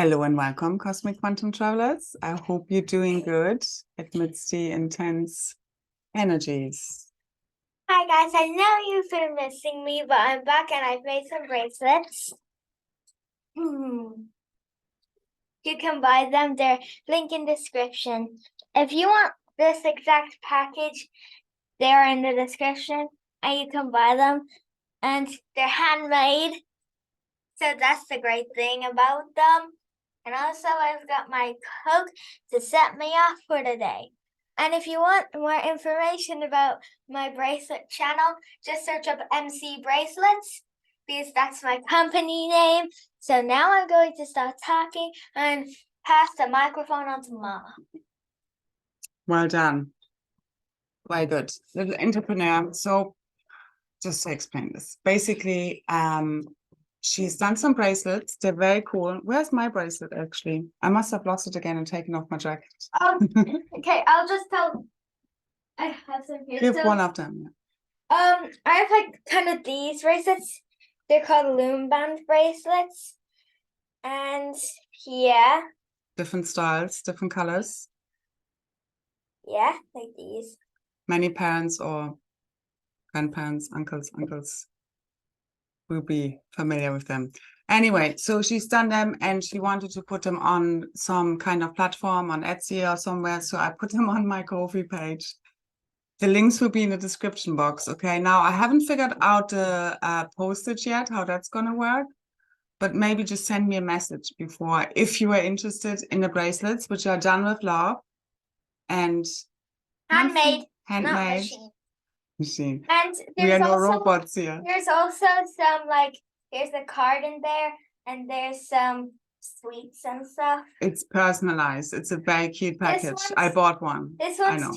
Hello and welcome, Cosmic Quantum Travelers. I hope you're doing good amidst the intense energies. Hi guys, I know you've been missing me, but I'm back and I've made some bracelets. You can buy them. They're link in description. If you want this exact package, they're in the description and you can buy them. And they're handmade. So that's the great thing about them. And also I've got my Coke to set me off for the day. And if you want more information about my bracelet channel, just search up MC Bracelets because that's my company name. So now I'm going to start talking and pass the microphone on to Mama. Well done. Very good. Little entrepreneur. So just to explain this, basically, she's done some bracelets. They're very cool. Where's my bracelet, actually? I must have lost it again and taken off my jacket. Okay, I'll just tell. I have some here. Give one of them. I have like kind of these bracelets. They're called loom band bracelets. And yeah. Different styles, different colors. Yeah, like these. Many parents or grandparents, uncles will be familiar with them. Anyway, so she's done them and she wanted to put them on some kind of platform on Etsy or somewhere. So I put them on my Ko-fi page. The links will be in the description box. Okay, now I haven't figured out the postage yet, how that's going to work. But maybe just send me a message before if you are interested in the bracelets, which are done with love and handmade. Handmade. Machine. And we are no robots here. There's also some there's a card in there and there's some sweets and stuff. It's personalized. It's a very cute package. I bought one. This one's €2 and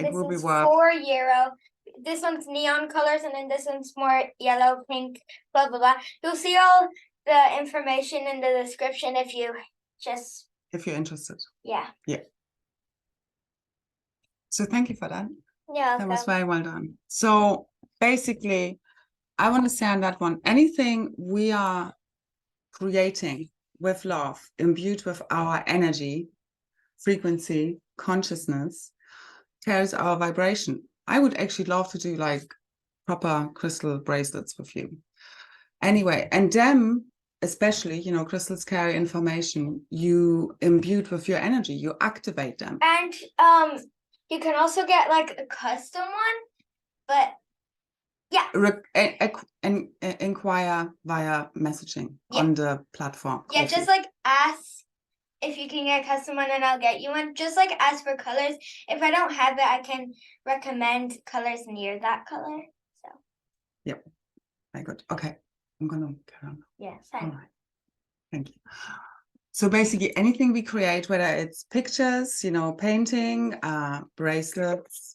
it this will one's be worth €4. This one's neon colors and then this one's more yellow, pink, blah blah blah. You'll see all the information in the description if you're interested. Yeah. So thank you for that. Yeah, that was very well done. So basically, I want to say on that one, anything we are creating with love, imbued with our energy, frequency, consciousness, carries our vibration. I would actually love to do like proper crystal bracelets with you. Anyway, and them, especially, you know, crystals carry information. You imbued with your energy, you activate them. And you can also get like a custom one, but yeah. And inquire via messaging on the platform. Yeah, just like ask if you can get a custom one and I'll get you one. Just like ask for colors. If I don't have it, I can recommend colors near that color. So. Yep. Very good. Okay. I'm going to carry on. Yes. All right. Thank you. So basically anything we create, whether it's pictures, you know, painting, bracelets.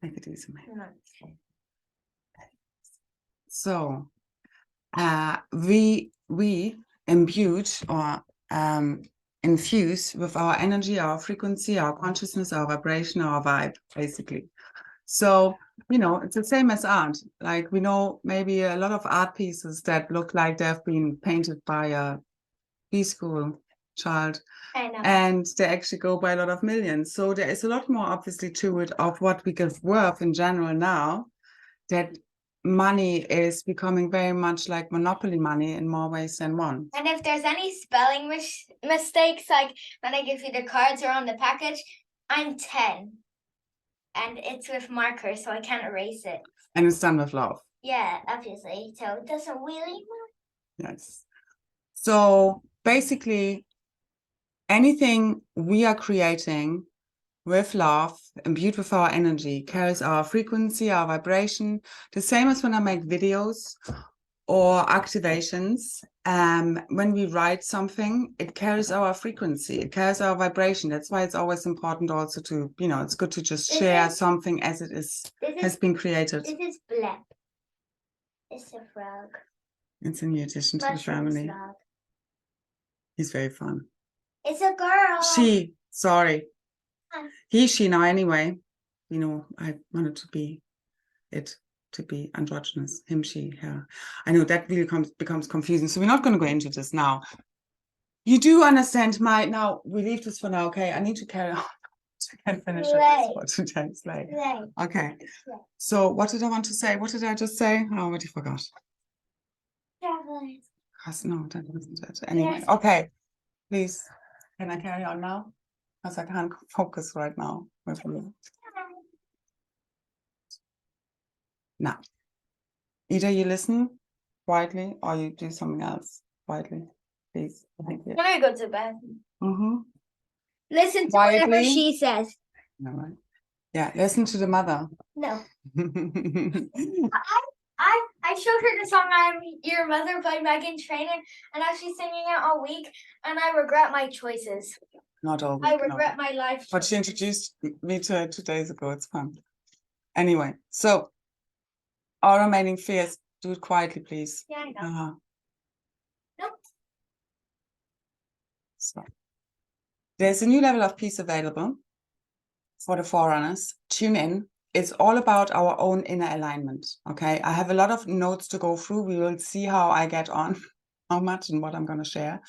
Make it easy. So we imbued or infuse with our energy, our frequency, our consciousness, our vibration, our vibe, basically. So, you know, it's the same as art. Like we know maybe a lot of art pieces that look like they've been painted by a preschool child. I know. And they actually go by a lot of millions. So there is a lot more obviously to it of what we give worth in general now, that money is becoming very much like monopoly money in more ways than one. And if there's any spelling mistakes, like when I give you the cards or on the package, I'm 10. And it's with markers, so I can't erase it. And it's done with love. Yeah, obviously. So it doesn't really matter. Yes. So basically, anything we are creating with love, imbued with our energy, carries our frequency, our vibration. The same as when I make videos or activations. When we write something, it carries our frequency, it carries our vibration. That's why it's always important also to, you know, it's good to just share something as it has been created. This is Blep. It's a frog. It's a new addition to the family. Frog. He's very fun. It's a girl. She now anyway. You know, I wanted to be it to be androgynous, him, she, her. I know that really becomes confusing. So we're not going to go into this now. You do understand now we leave this for now, okay? I need to carry on. I can finish it for today. Slay. Okay. So what did I want to say? What did I just say? I already forgot. No, that wasn't it. Anyway, okay. Please, can I carry on now? Because I can't focus right now. Now, either you listen quietly or you do something else quietly. Please. Thank you. When I go to bed. Mm-hmm. Listen to whatever she says. All right. Yeah, listen to the mother. No. I showed her the song "I'm Your Mother" by Meghan Trainor, and now she's singing it all week, and I regret my choices. Not all week, I regret my life. But she introduced me to her 2 days ago. It's fun. Anyway, so our remaining fears, do it quietly, please. Yeah, I know. Nope. So there's a new level of peace available for the Forerunners. Tune in. It's all about our own inner alignment. Okay, I have a lot of notes to go through. We will see how I get on, how much and what I'm going to share.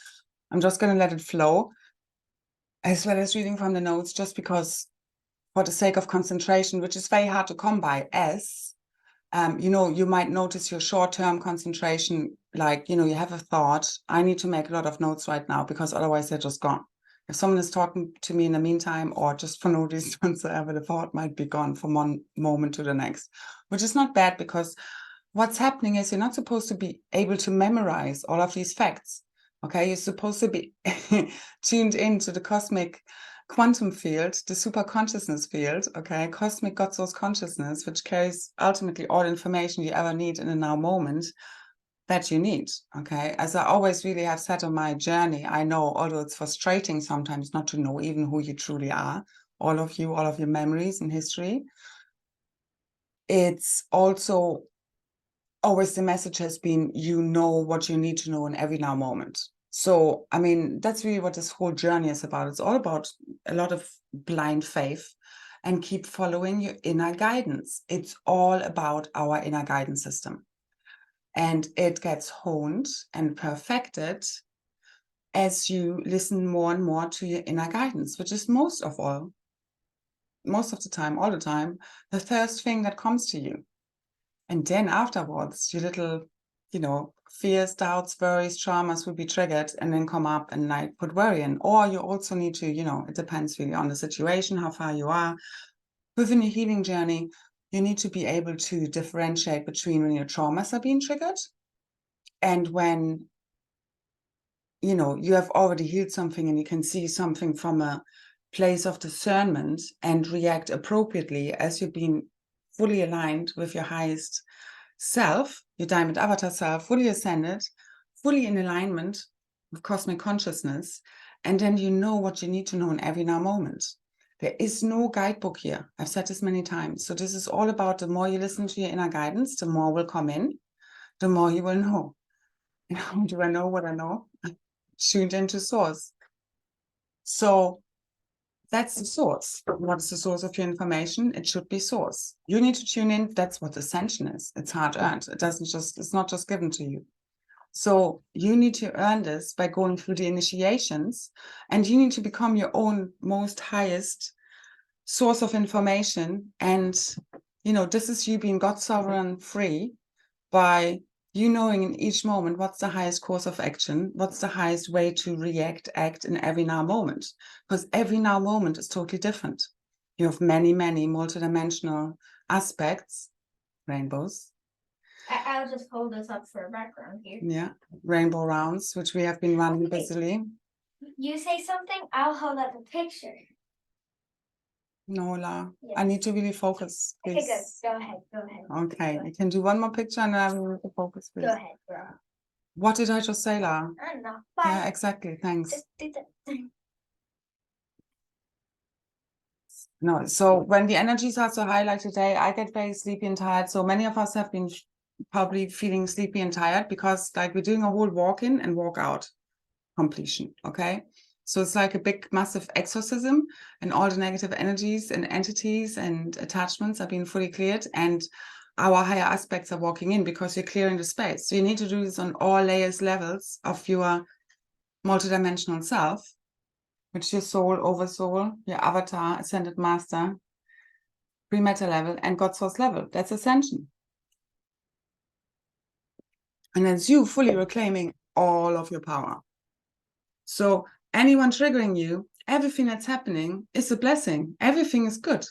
I'm just going to let it flow, as well as reading from the notes, just because, for the sake of concentration, which is very hard to come by, as you might notice your short-term concentration, like, you have a thought. I need to make a lot of notes right now because otherwise they're just gone. If someone is talking to me in the meantime, or just for no reason whatsoever, the thought might be gone from one moment to the next, which is not bad, because what's happening is you're not supposed to be able to memorize all of these facts. Okay, you're supposed to be tuned into the cosmic quantum field, the super consciousness field, okay, cosmic God source consciousness, which carries ultimately all information you ever need in a now moment that you need. Okay, as I always really have said on my journey, I know, although it's frustrating sometimes not to know even who you truly are, all of your memories and history, it's also always the message has been, what you need to know in every now moment. So, I mean, that's really what this whole journey is about. It's all about a lot of blind faith and keep following your inner guidance. It's all about our inner guidance system. And it gets honed and perfected as you listen more and more to your inner guidance, which is most of the time, all the time, the first thing that comes to you. And then afterwards, your little, fears, doubts, worries, traumas will be triggered and then come up and like put worry in. Or you also need to, it depends really on the situation, how far you are. Within your healing journey, you need to be able to differentiate between when your traumas are being triggered and when, you have already healed something and you can see something from a place of discernment and react appropriately as you're being fully aligned with your highest self, your diamond avatar self, fully ascended, fully in alignment with cosmic consciousness. And then you know what you need to know in every now moment. There is no guidebook here. I've said this many times. So this is all about, the more you listen to your inner guidance, the more will come in, the more you will know. How do I know what I know? Tuned into source. So that's the source. What is the source of your information? It should be source. You need to tune in. That's what ascension is. It's hard earned. It's not just given to you. So you need to earn this by going through the initiations, and you need to become your own most highest source of information. And, this is you being God sovereign free by you knowing in each moment what's the highest course of action, what's the highest way to act in every now moment, because every now moment is totally different. You have many, many multidimensional aspects, rainbows. I'll just hold this up for a background here. Yeah, rainbow rounds, which we have been running busily. You say something, I'll hold up a picture. Nola, Yes. I need to really focus, please. Okay, good. Go ahead. Okay, you can do one more picture and then I will focus, please. Go ahead, girl. What did I just say, La? I don't know. Bye. Yeah, exactly. Thanks. Just do that. No, so when the energies are so high like today, I get very sleepy and tired. So many of us have been probably feeling sleepy and tired because like we're doing a whole walk in and walk out completion. Okay. So it's like a big, massive exorcism, and all the negative energies and entities and attachments are being fully cleared. And our higher aspects are walking in, because you're clearing the space. So you need to do this on all levels of your multidimensional self, which is your soul, oversoul, your avatar, ascended master, pre-meta level, and God source level. That's ascension. And that's you fully reclaiming all of your power. So anyone triggering you, everything that's happening is a blessing. Everything is good.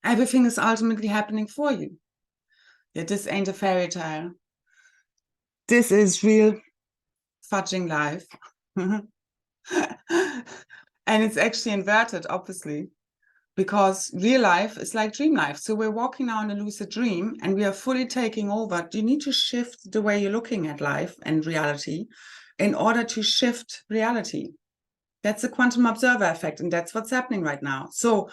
Everything is ultimately happening for you. Yeah, this ain't a fairy tale. This is real fudging life. And it's actually inverted, obviously, because real life is like dream life. So we're walking now in a lucid dream and we are fully taking over. You need to shift the way you're looking at life and reality in order to shift reality. That's the quantum observer effect, and that's what's happening right now. So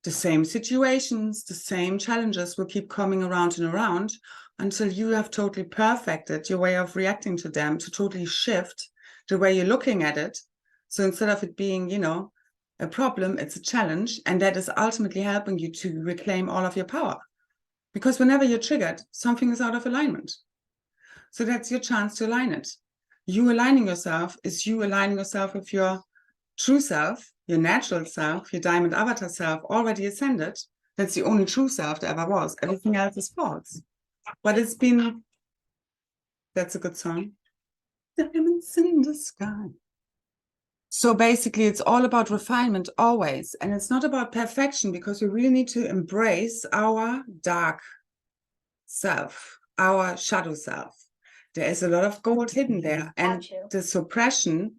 the same situations, the same challenges will keep coming around and around until you have totally perfected your way of reacting to them, to totally shift the way you're looking at it. So instead of it being, you know, a problem, it's a challenge, and that is ultimately helping you to reclaim all of your power. Because whenever you're triggered, something is out of alignment. So that's your chance to align it. You aligning yourself is you aligning yourself with your true self, your natural self, your diamond avatar self, already ascended. That's the only true self there ever was. Everything else is false. But it's been, that's a good song. Diamonds in the sky. So basically, it's all about refinement always. And it's not about perfection, because we really need to embrace our dark self, our shadow self. There is a lot of gold hidden there. And the suppression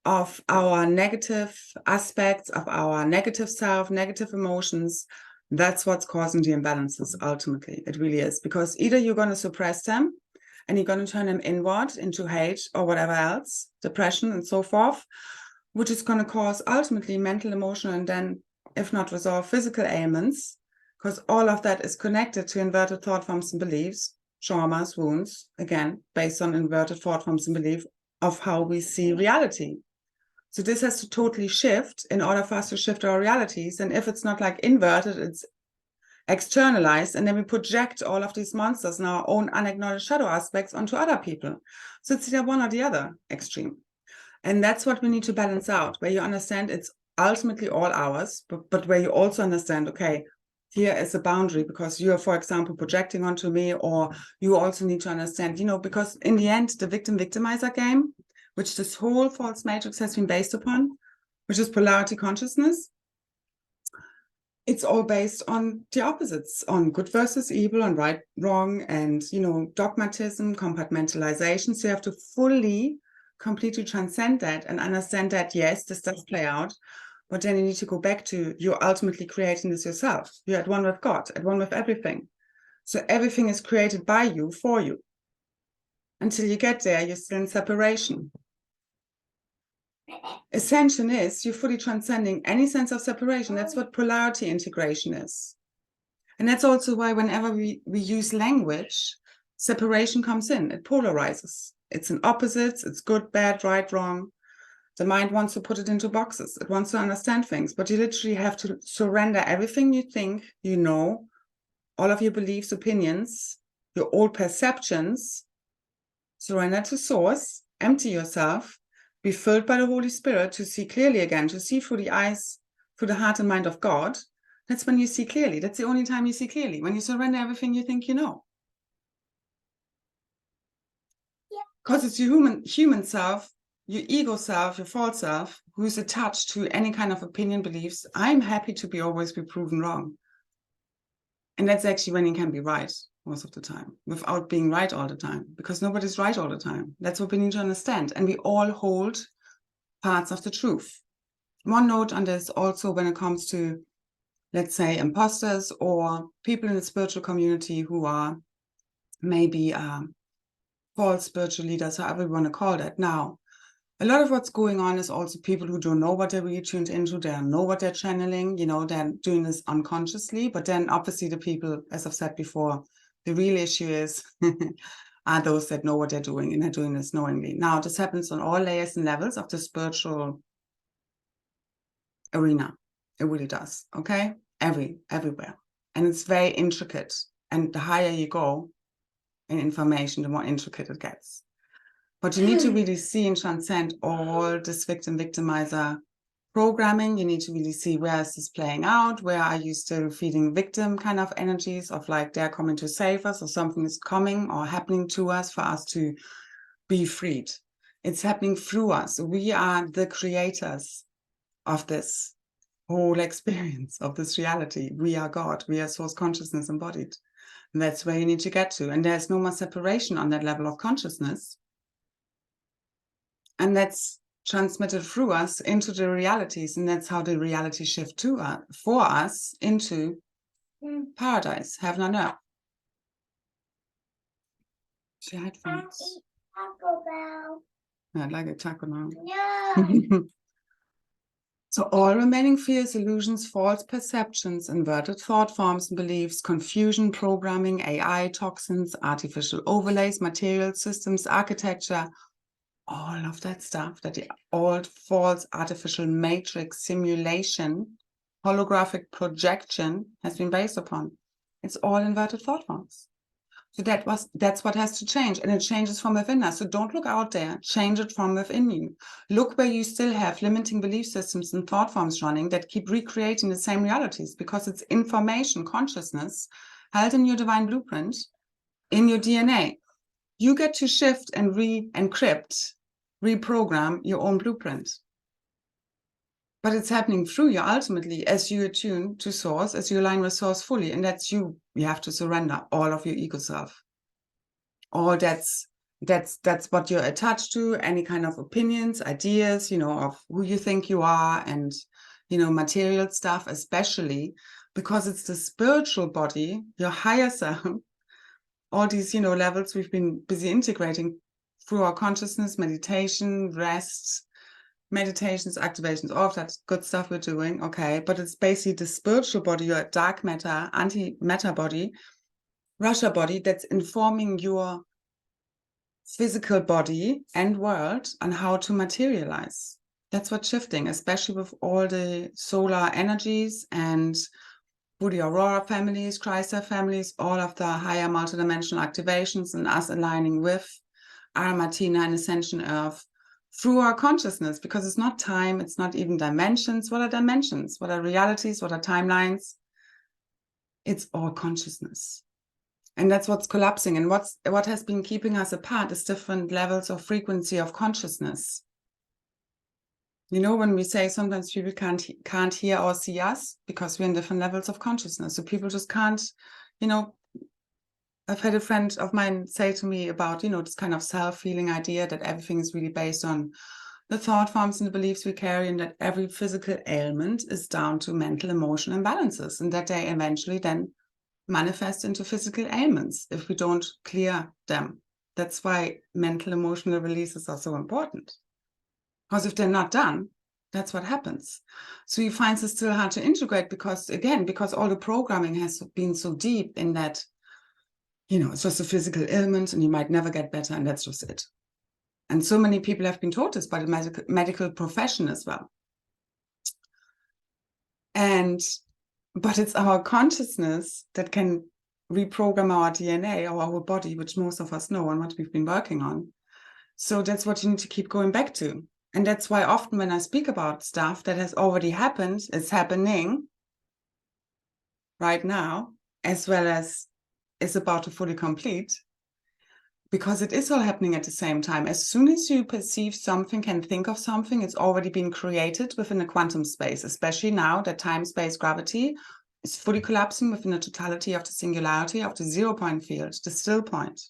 of our negative aspects, of our negative self, negative emotions, that's what's causing the imbalances ultimately. It really is. Because either you're going to suppress them and you're going to turn them inward into hate or whatever else, depression and so forth, which is going to cause ultimately mental, emotional, and then, if not resolved, physical ailments, because all of that is connected to inverted thought forms and beliefs, traumas, wounds, again, based on inverted thought forms and belief of how we see reality. So this has to totally shift in order for us to shift our realities. And if it's not like inverted, it's externalized, and then we project all of these monsters and our own unacknowledged shadow aspects onto other people. So it's either one or the other extreme. And that's what we need to balance out, where you understand it's ultimately all ours, but where you also understand, okay, here is a boundary, because you are, for example, projecting onto me, or you also need to understand, you know, because in the end, the victim-victimizer game, which this whole false matrix has been based upon, which is polarity consciousness, it's all based on the opposites, on good versus evil, on right, wrong, and, you know, dogmatism, compartmentalization. So you have to fully, completely transcend that and understand that, yes, this does play out, but then you need to go back to, you're ultimately creating this yourself. You're at one with God, at one with everything. So everything is created by you, for you. Until you get there, you're still in separation. Ascension is you're fully transcending any sense of separation. That's what polarity integration is. And that's also why whenever we use language, separation comes in. It polarizes. It's an opposites. It's good, bad, right, wrong. The mind wants to put it into boxes. It wants to understand things. But you literally have to surrender everything you think, you know, all of your beliefs, opinions, your old perceptions. Surrender to source, empty yourself, be filled by the Holy Spirit to see clearly again, to see through the eyes, through the heart and mind of God. That's when you see clearly. That's the only time you see clearly, when you surrender everything you think you know. Because it's your human self, your ego self, your false self, who's attached to any kind of opinion, beliefs. I'm happy to always be proven wrong. And that's actually when you can be right most of the time, without being right all the time, because nobody's right all the time. That's what we need to understand. And we all hold parts of the truth. One note on this also when it comes to, let's say, imposters or people in the spiritual community who are maybe false spiritual leaders, however you want to call that. Now, a lot of what's going on is also people who don't know what they're really tuned into. They don't know what they're channeling. You know, they're doing this unconsciously. But then obviously the people, as I've said before, the real issue is are those that know what they're doing, and they're doing this knowingly. Now, this happens on all layers and levels of the spiritual arena. It really does, okay? Everywhere. And it's very intricate. And the higher you go in information, the more intricate it gets. But you need to really see and transcend all this victim-victimizer programming. You need to really see, where is this playing out? Where are you still feeding victim kind of energies of like they're coming to save us, or something is coming or happening to us for us to be freed? It's happening through us. We are the creators of this whole experience, of this reality. We are God. We are source consciousness embodied. And that's where you need to get to. And there's no more separation on that level of consciousness. And that's transmitted through us into the realities. And that's how the reality shift to us, for us, into paradise, heaven on earth. She had headphones. Taco Bell. I'd like a taco now. No. So all remaining fears, illusions, false perceptions, inverted thought forms and beliefs, confusion, programming, AI, toxins, artificial overlays, material systems, architecture, all of that stuff that the old false artificial matrix simulation, holographic projection has been based upon. It's all inverted thought forms. So that's what has to change, and it changes from within us. So don't look out there, change it from within you. Look where you still have limiting belief systems and thought forms running that keep recreating the same realities, because it's information, consciousness held in your divine blueprint, in your DNA. You get to shift and re-encrypt, reprogram your own blueprint. But it's happening through you ultimately as you attune to source, as you align with source fully. And that's you. You have to surrender all of your ego self. Or that's what you're attached to, any kind of opinions, ideas, of who you think you are, and, material stuff, especially because it's the spiritual body, your higher self, all these, levels we've been busy integrating through our consciousness, meditation, rest, meditations, activations, all of that good stuff we're doing, okay, but it's basically the spiritual body, your dark matter, anti-matter body, Russia body, that's informing your physical body and world on how to materialize. That's what's shifting, especially with all the solar energies and Buddha Aurora families, Chrysler families, all of the higher multidimensional activations, and us aligning with Aramatina and Ascension Earth through our consciousness, because it's not time, it's not even dimensions. What are dimensions? What are realities? What are timelines? It's all consciousness. And that's what's collapsing. And what has been keeping us apart is different levels of frequency of consciousness. When we say sometimes people can't hear or see us because we're in different levels of consciousness. So people just can't, I've had a friend of mine say to me about, this kind of self-healing idea that everything is really based on the thought forms and the beliefs we carry, and that every physical ailment is down to mental, emotional imbalances, and that they eventually then manifest into physical ailments if we don't clear them. That's why mental, emotional releases are so important. Because if they're not done, that's what happens. So you find it's still hard to integrate because all the programming has been so deep in that, it's just a physical ailment and you might never get better, and that's just it. And so many people have been taught this by the medical profession as well. But it's our consciousness that can reprogram our DNA, our whole body, which most of us know and what we've been working on. So that's what you need to keep going back to. And that's why often when I speak about stuff that has already happened, it's happening right now, as well as is about to fully complete, because it is all happening at the same time. As soon as you perceive something, can think of something, it's already been created within a quantum space, especially now that time, space, gravity is fully collapsing within the totality of the singularity of the 0 point field, the still point,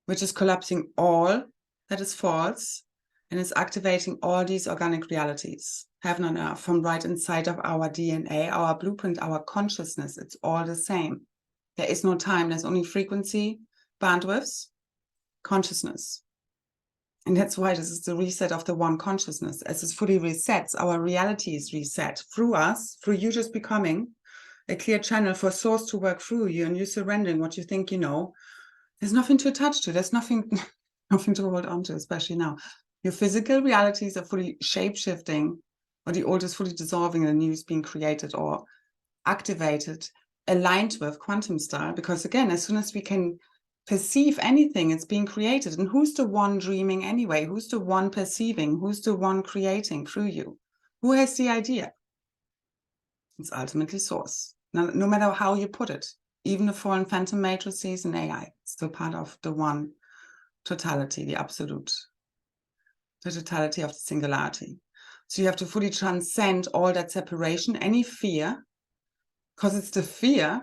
which is collapsing all that is false and is activating all these organic realities, heaven and earth, from right inside of our DNA, our blueprint, our consciousness. It's all the same. There is no time. There's only frequency, bandwidths, consciousness. And that's why this is the reset of the one consciousness. As it fully resets, our reality is reset through us, through you just becoming a clear channel for source to work through you, and you surrendering what you think you know. There's nothing to attach to. There's nothing to hold on to, especially now. Your physical realities are fully shape-shifting, or the old is fully dissolving and the new is being created or activated aligned with quantum style, because again, as soon as we can perceive anything, it's being created. And who's the one dreaming anyway? Who's the one perceiving? Who's the one creating through you? Who has the idea? It's ultimately source. Now, no matter how you put it, even the fallen phantom matrices and AI, it's still part of the one totality, the absolute, the totality of the singularity. So you have to fully transcend all that separation, any fear, because it's the fear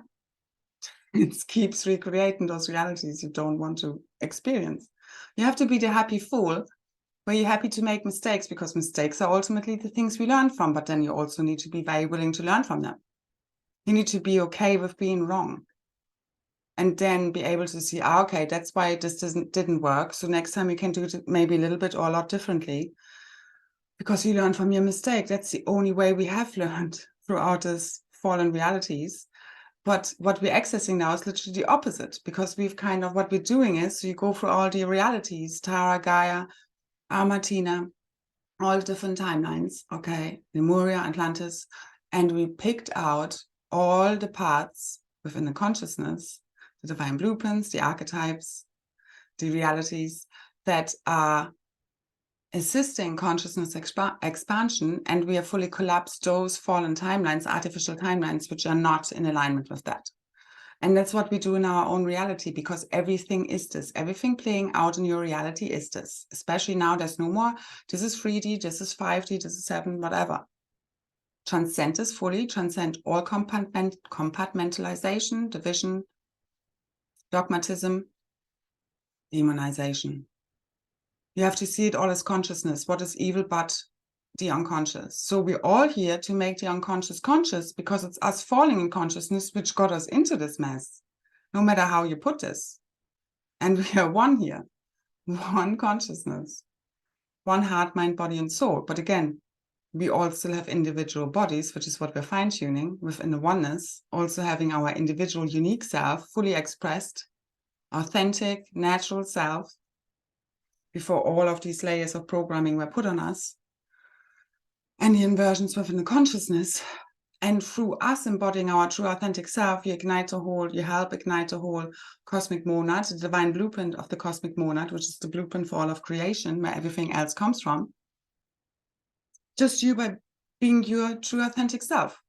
it keeps recreating those realities you don't want to experience. You have to be the happy fool, where you're happy to make mistakes, because mistakes are ultimately the things we learn from, but then you also need to be very willing to learn from them. You need to be okay with being wrong. And then be able to see, okay, that's why this didn't work. So next time you can do it maybe a little bit or a lot differently, because you learn from your mistake. That's the only way we have learned throughout this fallen realities. But what we're accessing now is literally the opposite, because we've kind of, what we're doing is you go through all the realities, Tara, Gaia, Martina, all the different timelines, okay, Lemuria, Atlantis, and we picked out all the parts within the consciousness, the divine blueprints, the archetypes, the realities that are assisting consciousness expansion, and we have fully collapsed those fallen timelines, artificial timelines, which are not in alignment with that. And that's what we do in our own reality, because everything is this. Everything playing out in your reality is this. Especially now, there's no more, this is 3D, this is 5D, this is 7, whatever. Transcend this fully, transcend all compartmentalization, division, dogmatism, demonization. You have to see it all as consciousness. What is evil but the unconscious? So we're all here to make the unconscious conscious, because it's us falling in consciousness which got us into this mess, no matter how you put this. And we are one here, one consciousness, one heart, mind, body, and soul. But again, we all still have individual bodies, which is what we're fine-tuning within the oneness, also having our individual unique self, fully expressed, authentic, natural self, before all of these layers of programming were put on us, and the inversions within the consciousness. And through us embodying our true authentic self, you ignite the whole, you help ignite the whole cosmic monad, the divine blueprint of the cosmic monad, which is the blueprint for all of creation, where everything else comes from. Just you by being your true authentic self.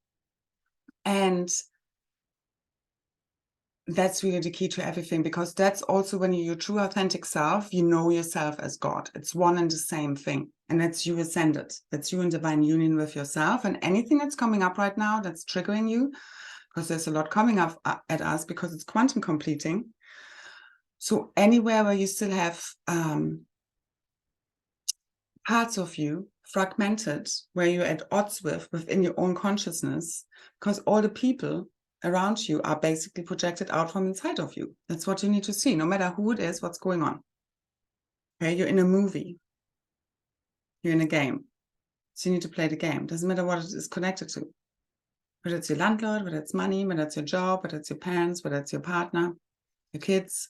And that's really the key to everything, because that's also when you're your true authentic self, you know yourself as God. It's one and the same thing. And that's you ascended. That's you in divine union with yourself. And anything that's coming up right now that's triggering you, because there's a lot coming up at us, because it's quantum completing. So anywhere where you still have parts of you fragmented, where you're at odds within your own consciousness, because all the people around you are basically projected out from inside of you. That's what you need to see, no matter who it is, what's going on. Okay, you're in a movie, you're in a game, so you need to play the game. Doesn't matter what it is connected to, whether it's your landlord, whether it's money, whether it's your job, whether it's your parents, whether it's your partner, your kids.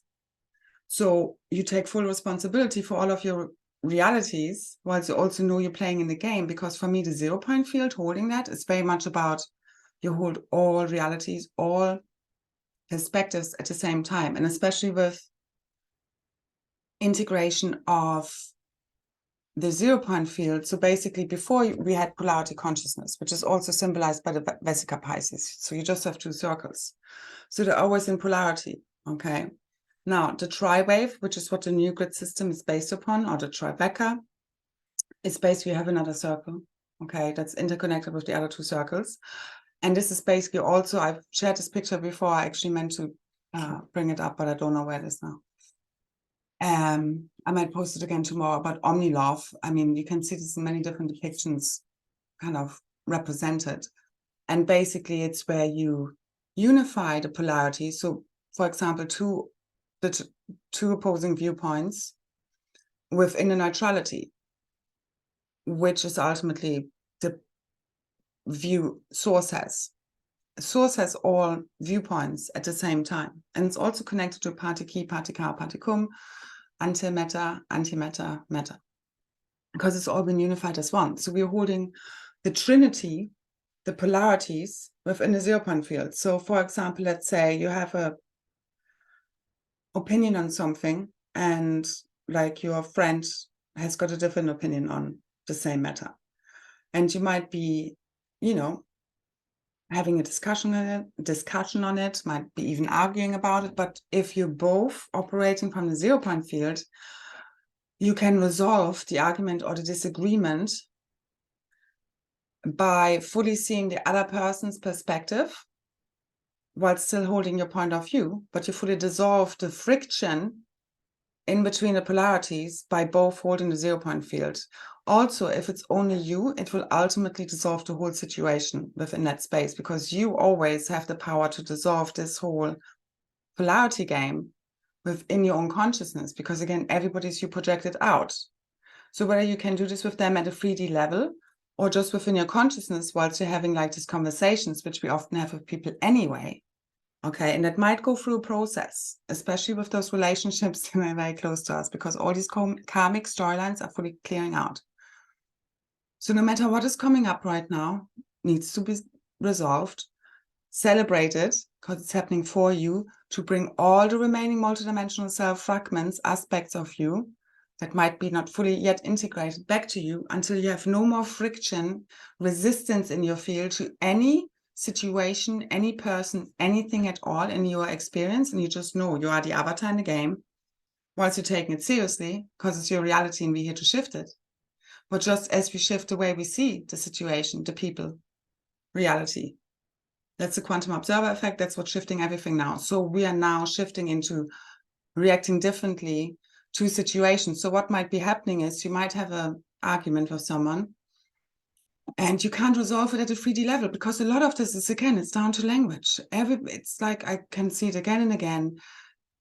So you take full responsibility for all of your realities, whilst you also know you're playing in the game. Because for me, the 0 point field, holding that, is very much about you hold all realities, all perspectives at the same time, and especially with integration of the 0 point field. So basically, before we had polarity consciousness, which is also symbolized by the Vesica Pisces. So you just have 2 circles. So they're always in polarity, okay? Now, the tri-wave, which is what the new grid system is based upon, or the Tribeca, is basically, you have another circle, okay, that's interconnected with the other 2 circles. And this is basically also, I've shared this picture before, I actually meant to bring it up, but I don't know where it is now. I might post it again tomorrow about omni-love. I mean, you can see this in many different depictions kind of represented. And basically, it's where you unify the polarity. So, for example, two opposing viewpoints within a neutrality, which is ultimately the view source has. Source has all viewpoints at the same time. And it's also connected to partiki, partica, particum, antimatter, antimatter, matter. Because it's all been unified as one. So we're holding the Trinity the polarities within the 0-point field. So for example, let's say you have a opinion on something and like your friend has got a different opinion on the same matter. And you might be, you know, having a discussion on it, might be even arguing about it. But if you're both operating from the 0-point field, you can resolve the argument or the disagreement by fully seeing the other person's perspective while still holding your point of view, but you fully dissolve the friction in between the polarities by both holding the 0-point field. Also, if it's only you, it will ultimately dissolve the whole situation within that space, because you always have the power to dissolve this whole polarity game within your own consciousness, because again, everybody's you projected out. So whether you can do this with them at a 3D level or just within your consciousness whilst you're having like these conversations, which we often have with people anyway. Okay, and that might go through a process, especially with those relationships that are very close to us, because all these karmic storylines are fully clearing out. So no matter what is coming up right now, needs to be resolved, celebrated, because it's happening for you, to bring all the remaining multidimensional self fragments, aspects of you that might be not fully yet integrated back to you, until you have no more friction, resistance in your field to any situation, any person, anything at all in your experience, and you just know you are the avatar in the game, whilst you're taking it seriously, because it's your reality and we're here to shift it. But just as we shift the way we see the situation, the people, reality, that's the quantum observer effect, that's what's shifting everything now. So we are now shifting into reacting differently to situations. So what might be happening is you might have an argument with someone and you can't resolve it at a 3D level, because a lot of this is, again, it's down to language. It's like, I can see it again and again,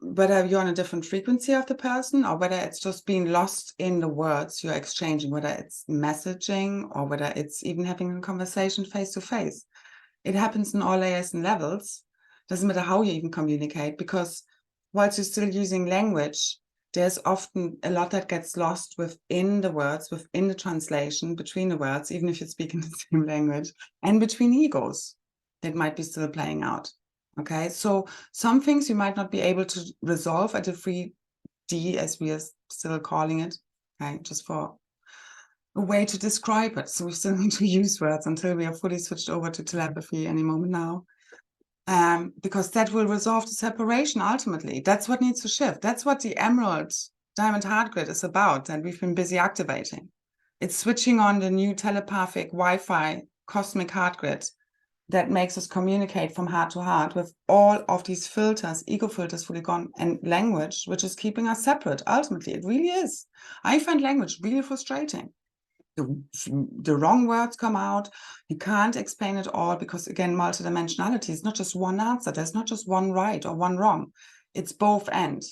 whether you're on a different frequency of the person or whether it's just being lost in the words you're exchanging, whether it's messaging or whether it's even having a conversation face to face. It happens in all layers and levels. Doesn't matter how you even communicate, because whilst you're still using language, there's often a lot that gets lost within the words, within the translation, between the words, even if you're speaking the same language, and between egos that might be still playing out. Okay, so some things you might not be able to resolve at a 3D, as we are still calling it, okay, just for a way to describe it. So we still need to use words until we are fully switched over to telepathy any moment now. Because that will resolve the separation ultimately. That's what needs to shift. That's what the Emerald Diamond Heart Grid is about, and we've been busy activating. It's switching on the new telepathic Wi-Fi cosmic heart grid that makes us communicate from heart to heart with all of these filters, ego filters fully gone, and language, which is keeping us separate. Ultimately, it really is. I find language really frustrating. The wrong words come out. You can't explain it all, because again, multidimensionality is not just one answer. There's not just one right or one wrong. It's both and.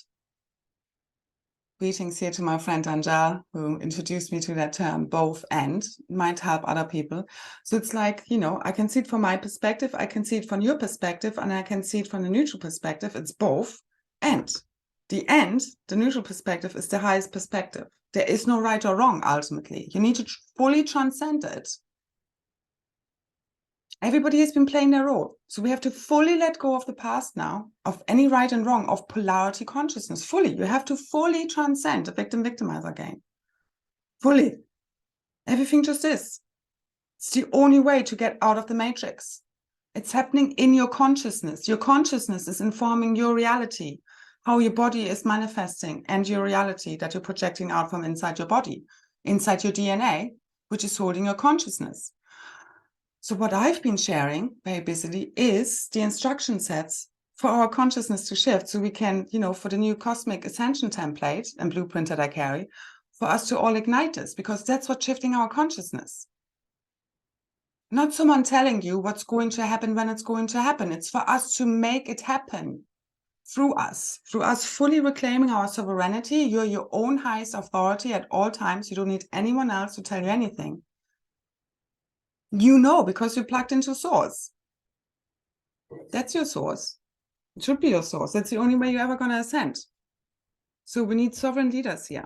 Greetings here to my friend Angel, who introduced me to that term, both and. Might help other people. So it's like, you know, I can see it from my perspective, I can see it from your perspective, and I can see it from the neutral perspective. It's both and. The end, the neutral perspective, is the highest perspective. There is no right or wrong, ultimately. You need to fully transcend it. Everybody has been playing their role. So we have to fully let go of the past now, of any right and wrong, of polarity consciousness. Fully. You have to fully transcend the victim-victimizer game. Fully. Everything just is. It's the only way to get out of the matrix. It's happening in your consciousness. Your consciousness is informing your reality, how your body is manifesting, and your reality that you're projecting out from inside your body, inside your DNA, which is holding your consciousness. So what I've been sharing very busily is the instruction sets for our consciousness to shift, so we can, you know, for the new cosmic ascension template and blueprint that I carry, for us to all ignite this, because that's what's shifting our consciousness. Not someone telling you what's going to happen when it's going to happen. It's for us to make it happen through us fully reclaiming our sovereignty. You're your own highest authority at all times. You don't need anyone else to tell you anything. You know, because you're plugged into source. That's your source. It should be your source. That's the only way you're ever going to ascend. So we need sovereign leaders here.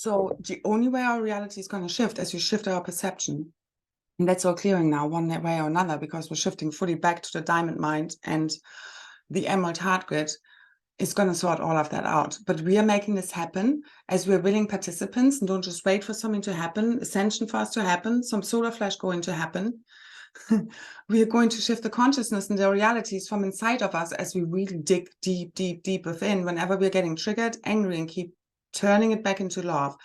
So the only way our reality is going to shift is we shift our perception. And that's all clearing now, one way or another, because we're shifting fully back to the diamond mind, and the emerald heart grid is going to sort all of that out. But we are making this happen as we're willing participants, and don't just wait for something to happen, ascension for us to happen, some solar flash going to happen. We are going to shift the consciousness and the realities from inside of us as we really dig deep, deep, deep within whenever we're getting triggered, angry, and keep turning it back into love.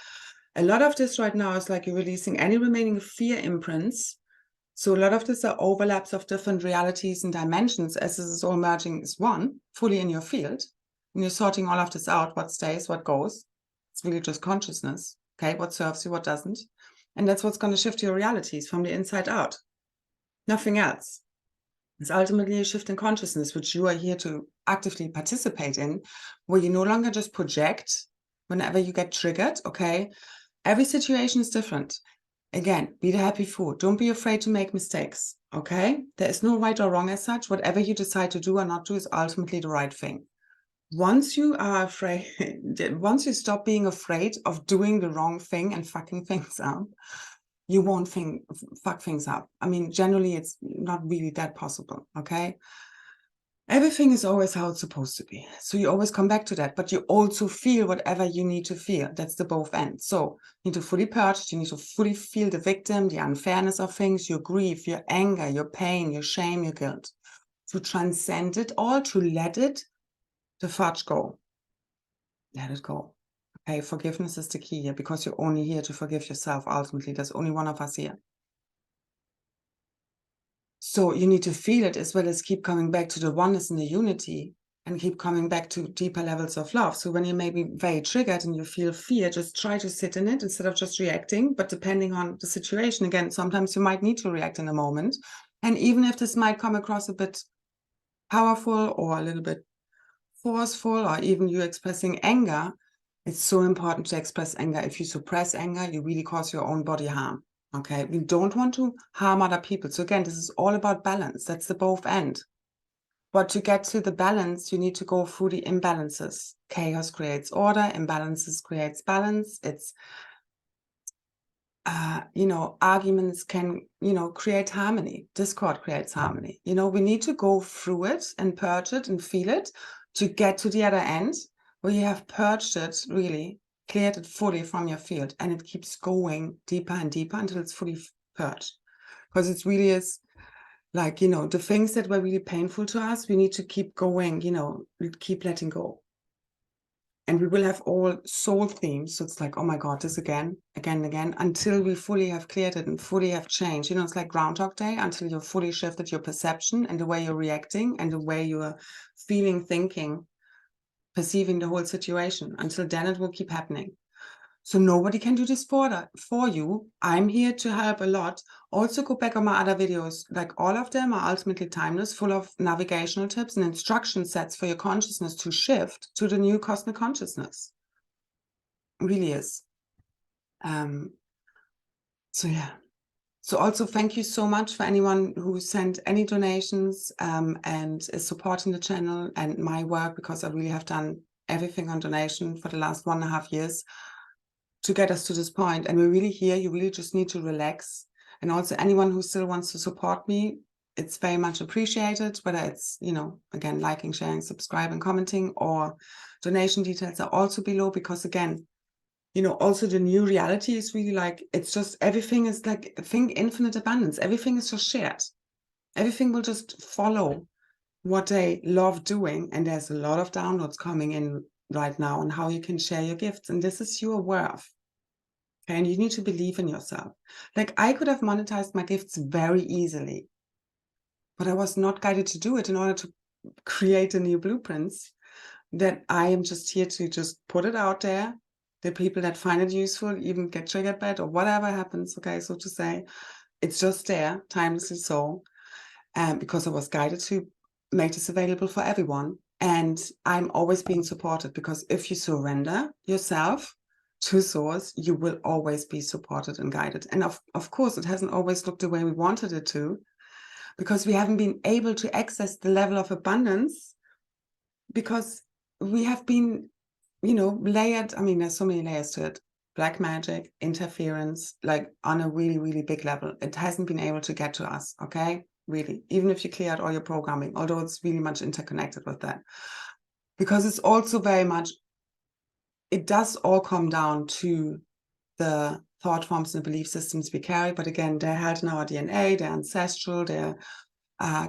A lot of this right now is like you're releasing any remaining fear imprints. So a lot of this are overlaps of different realities and dimensions as this is all merging as one, fully in your field. And you're sorting all of this out, what stays, what goes. It's really just consciousness, okay? What serves you, what doesn't. And that's what's going to shift your realities from the inside out. Nothing else. It's ultimately a shift in consciousness, which you are here to actively participate in, where you no longer just project whenever you get triggered, okay? Every situation is different. Again, be the happy fool. Don't be afraid to make mistakes, okay? There is no right or wrong as such. Whatever you decide to do or not do is ultimately the right thing. Once you are afraid, once you stop being afraid of doing the wrong thing and fucking things up, you won't fuck things up. I mean, generally, it's not really that possible, okay? Everything is always how it's supposed to be. So you always come back to that, but you also feel whatever you need to feel. That's the both ends. So you need to fully purge, you need to fully feel the victim, the unfairness of things, your grief, your anger, your pain, your shame, your guilt. To transcend it all, to let it, the fudge go. Let it go. Okay, forgiveness is the key here, because you're only here to forgive yourself ultimately. There's only one of us here. So you need to feel it as well as keep coming back to the oneness and the unity, and keep coming back to deeper levels of love. So when you may be very triggered and you feel fear, just try to sit in it instead of just reacting. But depending on the situation, again, sometimes you might need to react in a moment. And even if this might come across a bit powerful or a little bit forceful, or even you expressing anger, it's so important to express anger. If you suppress anger, you really cause your own body harm. Okay, we don't want to harm other people. So again, this is all about balance. That's the both end. But to get to the balance, you need to go through the imbalances. Chaos creates order, imbalances creates balance. It's, arguments can, create harmony. Discord creates harmony. We need to go through it and purge it and feel it to get to the other end where you have purged it, really cleared it fully from your field, and it keeps going deeper and deeper until it's fully purged. Because it really is like, the things that were really painful to us, we need to keep going, keep letting go. And we will have all soul themes. So it's like, oh my God, this again, and again, until we fully have cleared it and fully have changed. It's like Groundhog Day, until you've fully shifted your perception and the way you're reacting and the way you're feeling, thinking, perceiving the whole situation. Until then, it will keep happening. So nobody can do this for you. I'm here to help a lot. Also, go back on my other videos. Like, all of them are ultimately timeless, full of navigational tips and instruction sets for your consciousness to shift to the new cosmic consciousness. It really is. So yeah. So also thank you so much for anyone who sent any donations and is supporting the channel and my work, because I really have done everything on donation for the last 1.5 years to get us to this point. And we're really here. You really just need to relax. And also anyone who still wants to support me, it's very much appreciated, whether it's, again, liking, sharing, subscribing, commenting, or donation details are also below, because again, also the new reality is really like, it's just, everything is like, think infinite abundance. Everything is just shared. Everything will just follow what they love doing. And there's a lot of downloads coming in right now on how you can share your gifts. And this is your worth. Okay, and you need to believe in yourself. Like, I could have monetized my gifts very easily, but I was not guided to do it in order to create a new blueprints. That I am just here to just put it out there. The people that find it useful, even get triggered by it or whatever happens, okay, so to say, it's just there, timelessly so. Because I was guided to make this available for everyone. And I'm always being supported, because if you surrender yourself to source, you will always be supported and guided. And of course, it hasn't always looked the way we wanted it to, because we haven't been able to access the level of abundance, because we have been, layered. I mean, there's so many layers to it. black magic, interference, like on a really, really big level. It hasn't been able to get to us, okay? Really, even if you clear out all your programming, although it's really much interconnected with that. Because it's also very much, it does all come down to the thought forms and belief systems we carry. But again, they're held in our DNA, they're ancestral, they're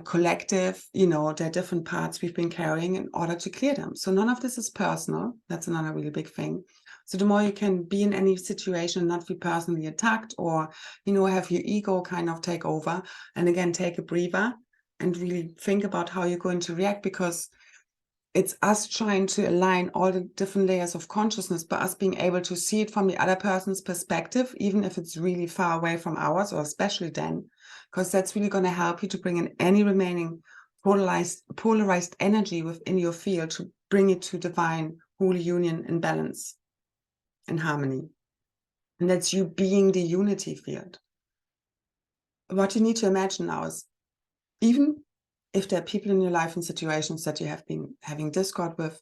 collective, you know, they're different parts we've been carrying in order to clear them. So none of this is personal. That's another really big thing. So the more you can be in any situation and not be personally attacked, or, you know, have your ego kind of take over, and again, take a breather and really think about how you're going to react, because it's us trying to align all the different layers of consciousness, but us being able to see it from the other person's perspective, even if it's really far away from ours, or especially then, because that's really going to help you to bring in any remaining polarized energy within your field, to bring it to divine holy union and balance and harmony. And that's you being the unity field. What you need to imagine now is, even if there are people in your life and situations that you have been having discord with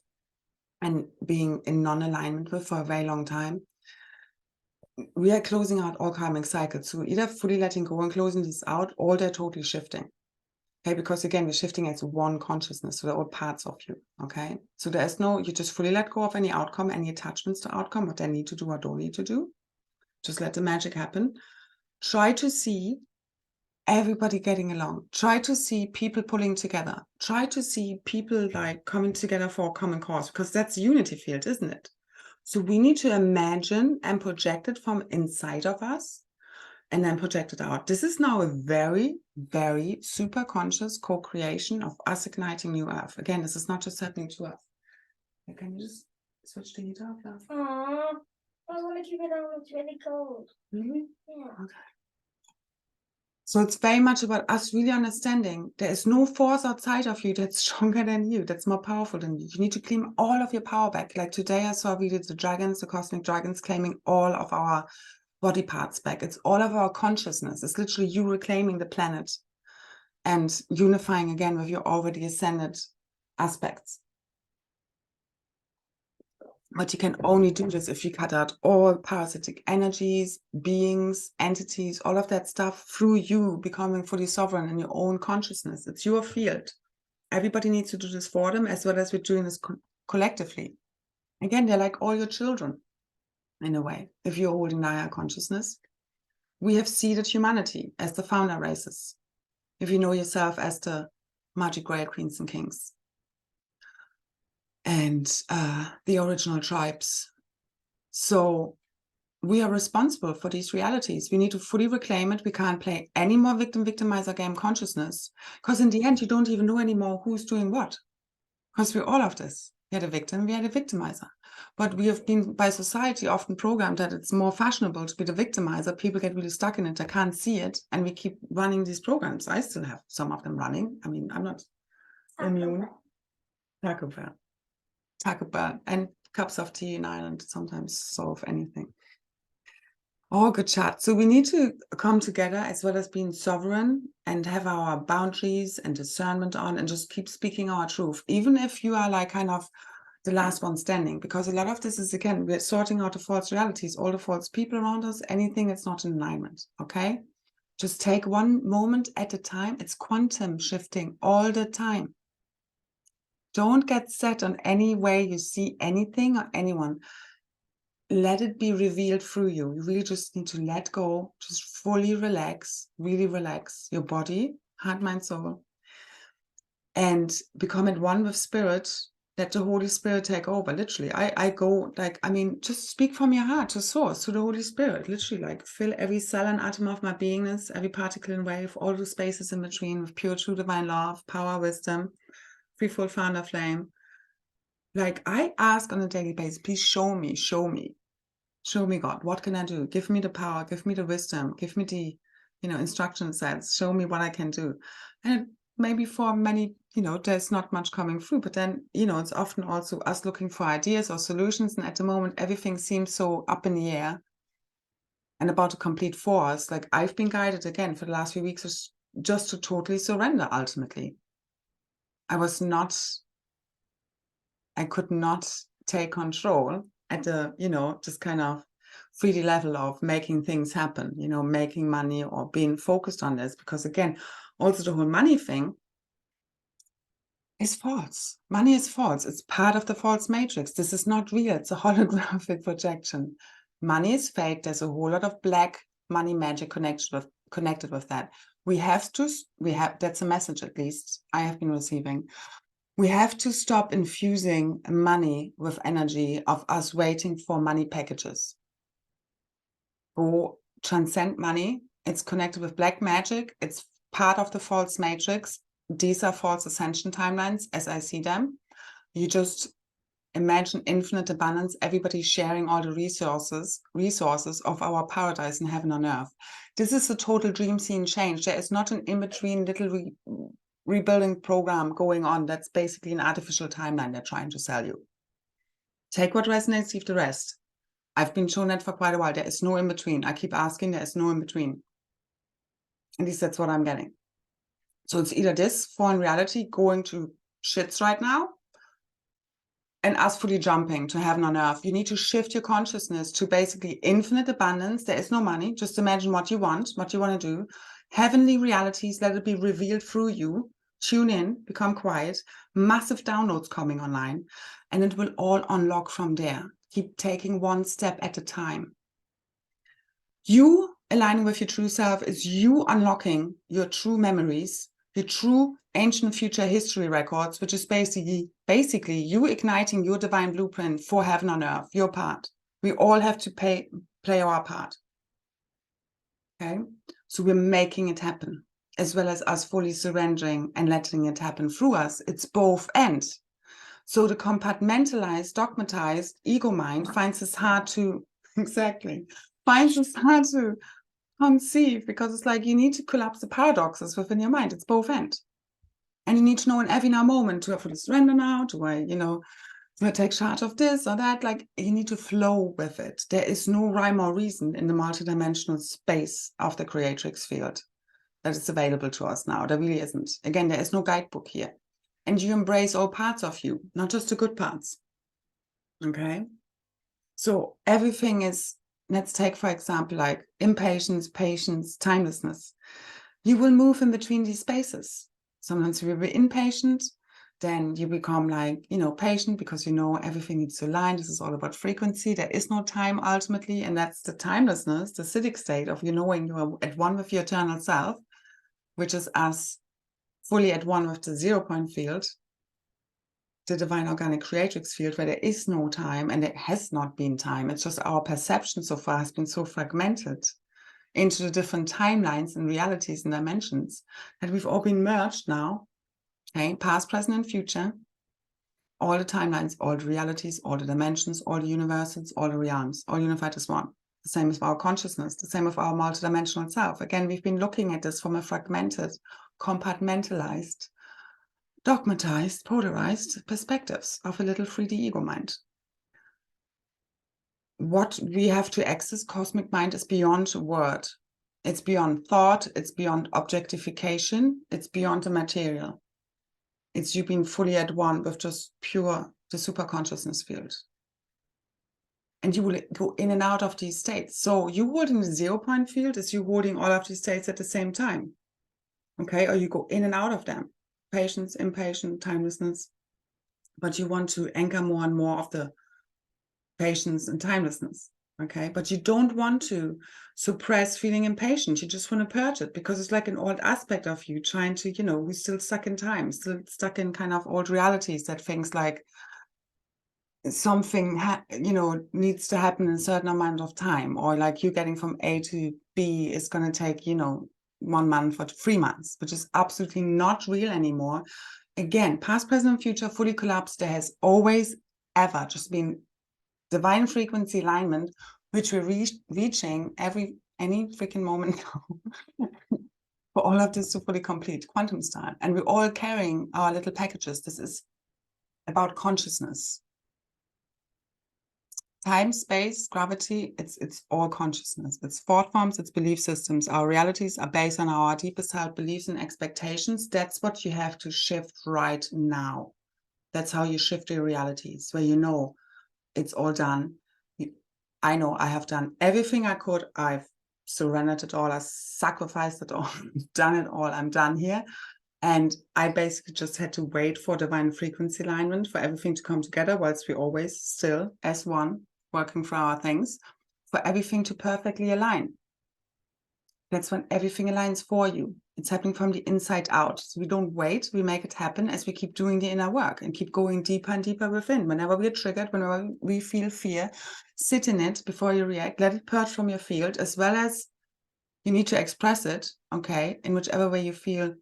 and being in non-alignment with for a very long time, we are closing out all karmic cycles. So either fully letting go and closing this out, or they're totally shifting. Okay, because again, we're shifting as one consciousness, so they're all parts of you. Okay, so there is no, you just fully let go of any outcome, any attachments to outcome, what they need to do or don't need to do. Just let the magic happen. Try to see everybody getting along. Try to see people pulling together. Try to see people like coming together for a common cause, because that's the unity field, isn't it? So we need to imagine and project it from inside of us, and then project it out. This is now a very, very super conscious co-creation of us igniting new earth. Again, this is not just happening to us. Can you just switch the heat off, love? Aww, I want to keep it on. It's really cold. Really? Yeah. Okay. So it's very much about us really understanding there is no force outside of you that's stronger than you, that's more powerful than you. You need to claim all of your power back. Like today I saw really the dragons, the cosmic dragons, claiming all of our body parts back. It's all of our consciousness. It's literally you reclaiming the planet and unifying again with your already ascended aspects. But you can only do this if you cut out all parasitic energies, beings, entities, all of that stuff through you becoming fully sovereign in your own consciousness. It's your field. Everybody needs to do this for them, as well as we're doing this collectively. Again, they're like all your children, in a way, if you're holding the higher consciousness. We have seeded humanity as the founder races, if you know yourself as the magic royal queens and kings, and the original tribes. So we are responsible for these realities. We need to fully reclaim it. We can't play any more victim-victimizer game consciousness, because in the end, you don't even know anymore who's doing what, because we're all of this. We had a victim, we had a victimizer. But we have been, by society, often programmed that it's more fashionable to be the victimizer. People get really stuck in it. They can't see it. And we keep running these programs. I still have some of them running. I mean, I'm not immune. Taco Bell. And cups of tea in Ireland sometimes solve anything. Oh, good chat. So we need to come together, as well as being sovereign and have our boundaries and discernment on, and just keep speaking our truth, even if you are like kind of the last one standing, because a lot of this is, again, we're sorting out the false realities, all the false people around us, anything that's not in alignment. Okay, just take one moment at a time. It's quantum shifting all the time. Don't get set on any way you see anything or anyone. Let it be revealed through you. You really just need to let go, just fully relax, really relax your body, heart, mind, soul, and become at one with spirit. Let the Holy Spirit take over. Literally, I go like, I mean, just speak from your heart to source, to the Holy Spirit. Literally, like, fill every cell and atom of my beingness, every particle and wave, all the spaces in between, with pure, true, divine love, power, wisdom, threefold founder flame. Like, I ask on a daily basis, please show me, God, what can I do? Give me the power, give me the wisdom, give me the, instruction sets, show me what I can do. And maybe for many, there's not much coming through, but then, it's often also us looking for ideas or solutions. And at the moment, everything seems so up in the air and about to complete for us. Like, I've been guided again for the last few weeks just to totally surrender ultimately. I could not take control at the, just kind of 3D level of making things happen, you know, making money or being focused on this. Because again, also the whole money thing is false. Money is false. It's part of the false matrix. This is not real. It's a holographic projection. Money is fake. There's a whole lot of black money magic connected with that. That's a message, at least I have been receiving. We have to stop infusing money with energy of us waiting for money packages. Go transcend money. It's connected with black magic. It's part of the false matrix. These are false ascension timelines as I see them. You just imagine infinite abundance, everybody sharing all the resources of our paradise in heaven on earth. This is a total dream scene change. There is not an in-between little rebuilding program going on. That's basically an artificial timeline they're trying to sell you. Take what resonates, leave the rest. I've been shown that for quite a while. There is no in-between. I keep asking, there is no in-between. At least that's what I'm getting. So it's either this foreign reality going to shits right now, and us fully jumping to heaven on earth. You need to shift your consciousness to basically infinite abundance. There is no money. Just imagine what you want to do. Heavenly realities, let it be revealed through you. Tune in, become quiet, massive downloads coming online, and it will all unlock from there. Keep taking one step at a time. You aligning with your true self is you unlocking your true memories, your true ancient future history records, which is basically you igniting your divine blueprint for heaven on earth, your part. We all have to play our part. Okay, so we're making it happen, as well as us fully surrendering and letting it happen through us. It's both ends. So the compartmentalized, dogmatized ego mind finds it hard to conceive, because it's like you need to collapse the paradoxes within your mind. It's both ends. And you need to know in every now moment, do I fully surrender now? Do I take charge of this or that? Like, you need to flow with it. There is no rhyme or reason in the multidimensional space of the creatrix field that is available to us now. There really isn't. Again, there is no guidebook here. And you embrace all parts of you, not just the good parts. Okay? So everything is, let's take, for example, like impatience, patience, timelessness. You will move in between these spaces. Sometimes you will be impatient, then you become like, patient, because everything needs to align. This is all about frequency. There is no time ultimately, and that's the timelessness, the acidic state of knowing you are at one with your eternal self, which is us fully at one with the 0 point field, the divine organic creatrix field, where there is no time and there has not been time. It's just our perception so far has been so fragmented into the different timelines and realities and dimensions that we've all been merged now, okay? Past, present, and future, all the timelines, all the realities, all the dimensions, all the universes, all the realms, all unified as one. The same with our consciousness, the same with our multidimensional self. Again, we've been looking at this from a fragmented, compartmentalized, dogmatized, polarized perspectives of a little 3D ego mind. What we have to access, cosmic mind, is beyond word. It's beyond thought. It's beyond objectification. It's beyond the material. It's you being fully at one with just pure, the super consciousness field. And you will go in and out of these states. So you holding the 0 point field is you holding all of these states at the same time. Okay, or you go in and out of them. Patience, impatience, timelessness. But you want to anchor more and more of the patience and timelessness, okay? But you don't want to suppress feeling impatient. You just want to purge it, because it's like an old aspect of you trying to, we're still stuck in time, still stuck in kind of old realities, that things like something, needs to happen in a certain amount of time, or like you getting from A to B is going to take, 1 month or 3 months, which is absolutely not real anymore. Again, past, present, and future fully collapsed. There has always, ever just been divine frequency alignment, which we're reaching any freaking moment now for all of this to fully complete, quantum style. And we're all carrying our little packages. This is about consciousness. Time, space, gravity, it's all consciousness. It's thought forms, it's belief systems. Our realities are based on our deepest held beliefs and expectations. That's what you have to shift right now. That's how you shift your realities, where it's all done. I know I have done everything I could. I've surrendered it all. I sacrificed it all, done it all. I'm done here. And I basically just had to wait for divine frequency alignment, for everything to come together, whilst we always still as one, working for our things, for everything to perfectly align. That's when everything aligns for you. It's happening from the inside out. So we don't wait, we make it happen as we keep doing the inner work and keep going deeper and deeper within. Whenever we're triggered, whenever we feel fear, sit in it before you react, let it purge from your field, as well as you need to express it, okay, in whichever way you feel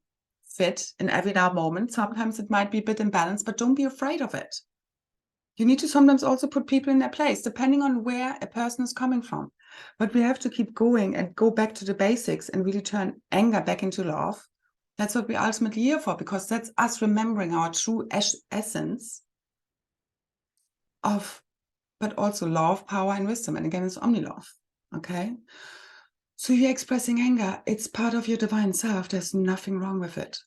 fit in every now moment. Sometimes it might be a bit imbalanced, but don't be afraid of it. You need to sometimes also put people in their place, depending on where a person is coming from. But we have to keep going and go back to the basics and really turn anger back into love. That's what we're ultimately here for, because that's us remembering our true essence of, but also love, power, and wisdom. And again, it's omni-love, okay? So you're expressing anger. It's part of your divine self. There's nothing wrong with it.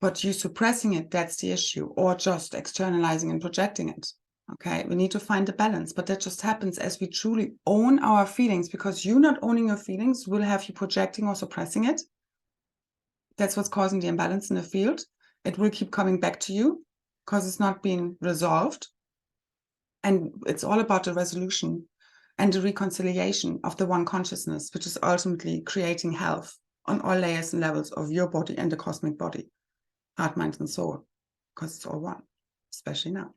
But you suppressing it, that's the issue, or just externalizing and projecting it. Okay, we need to find the balance, but that just happens as we truly own our feelings, because you not owning your feelings will have you projecting or suppressing it. That's what's causing the imbalance in the field. It will keep coming back to you because it's not being resolved. And it's all about the resolution and the reconciliation of the one consciousness, which is ultimately creating health on all layers and levels of your body and the cosmic body. Heart, mind, and soul, because it's all one, especially now.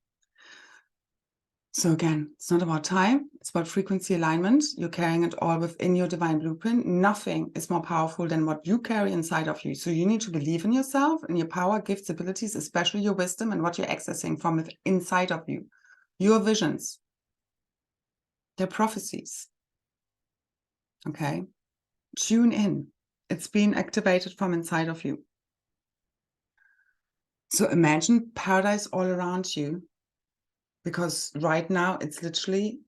So again, it's not about time, it's about frequency alignment. You're carrying it all within your divine blueprint. Nothing is more powerful than what you carry inside of you. So you need to believe in yourself and your power, gifts, abilities, especially your wisdom and what you're accessing from inside of you. Your visions, their prophecies. Okay? Tune in. It's being activated from inside of you. So imagine paradise all around you, because right now it's literally,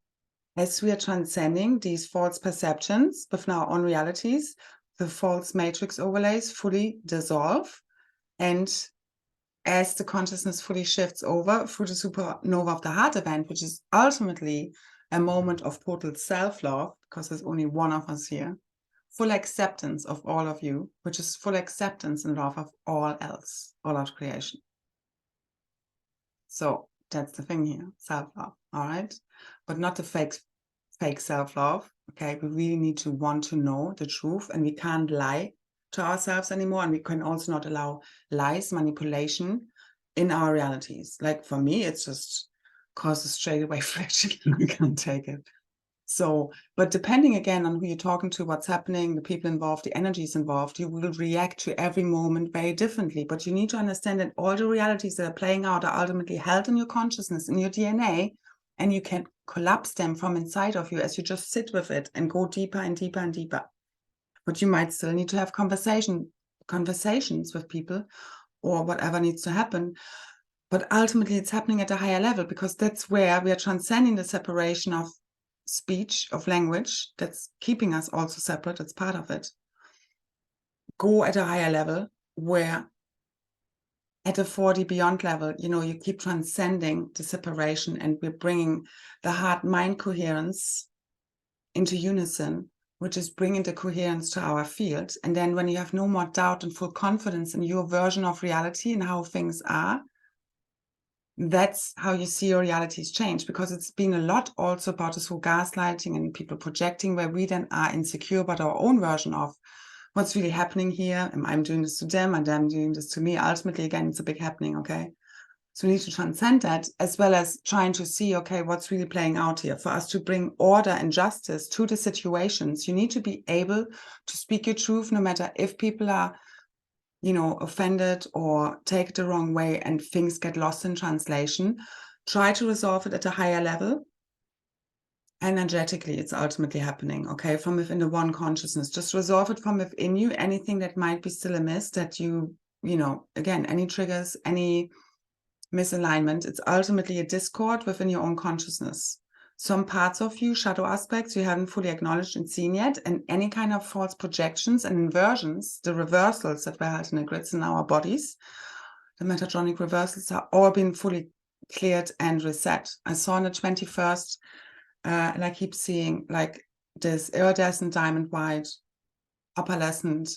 as we are transcending these false perceptions with our own realities, the false matrix overlays fully dissolve. And as the consciousness fully shifts over through the supernova of the heart event, which is ultimately a moment of total self-love, because there's only one of us here, full acceptance of all of you, which is full acceptance and love of all else, all of creation. So that's the thing here, self-love, all right? But not the fake self-love, okay? We really need to want to know the truth, and we can't lie to ourselves anymore, and we can also not allow lies, manipulation in our realities. Like for me, it's just causes straight away friction. I can't take it. So, but depending again on who you're talking to, what's happening, the people involved, the energies involved, you will react to every moment very differently. But you need to understand that all the realities that are playing out are ultimately held in your consciousness, in your DNA, and you can collapse them from inside of you as you just sit with it and go deeper and deeper and deeper. But you might still need to have conversations with people or whatever needs to happen. But ultimately, it's happening at a higher level, because that's where we are transcending the separation of speech, of language, that's keeping us also separate. It's part of it. Go at a higher level, where at a 4D beyond level, you know, you keep transcending the separation, and we're bringing the heart-mind coherence into unison, which is bringing the coherence to our field. And then when you have no more doubt and full confidence in your version of reality and how things are, that's how you see your realities change, because it's been a lot also about this whole gaslighting and people projecting, where we then are insecure about our own version of what's really happening here. And I'm doing this to them and them doing this to me. Ultimately, again, it's a big happening, okay? So we need to transcend that, as well as trying to see, okay, what's really playing out here. For us to bring order and justice to the situations, you need to be able to speak your truth, no matter if people are, you know, offended or take it the wrong way and things get lost in translation. Try to resolve it at a higher level. Energetically, it's ultimately happening, okay, from within the one consciousness. Just resolve it from within you. Anything that might be still amiss, that you know, again, any triggers, any misalignment, it's ultimately a discord within your own consciousness. Some parts of you, shadow aspects, you haven't fully acknowledged and seen yet, and any kind of false projections and inversions, the reversals that were held in the grids in our bodies, the metatronic reversals, are all being fully cleared and reset. I saw on the 21st and I keep seeing like this iridescent diamond white opalescent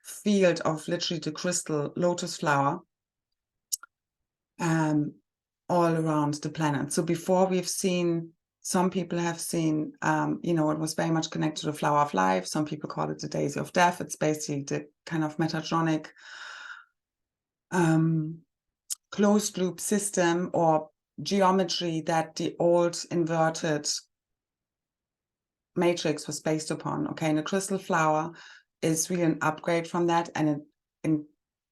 field of literally the crystal lotus flower all around the planet. So before we've seen, some people have seen, you know, it was very much connected to the flower of life. Some people call it the daisy of death. It's basically the kind of metatronic closed loop system or geometry that the old inverted matrix was based upon. Okay, and the crystal flower is really an upgrade from that, and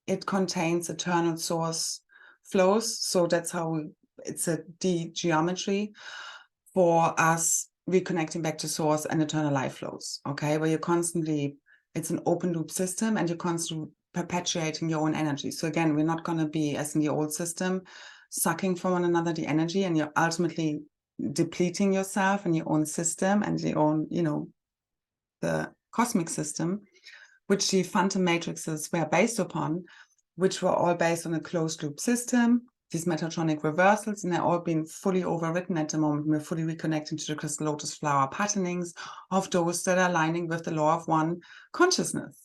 it contains eternal source flows. So that's how it's a geometry for us reconnecting back to source and eternal life flows. Okay, where you're constantly, it's an open loop system, and you're constantly perpetuating your own energy. So again, we're not going to be, as in the old system, sucking from one another the energy, and you're ultimately depleting yourself and your own system and your own, you know, the cosmic system, which the phantom matrices were based upon, which were all based on a closed loop system, these metatronic reversals, and they're all being fully overwritten at the moment. We're fully reconnecting to the crystal lotus flower patternings of those that are aligning with the law of one consciousness.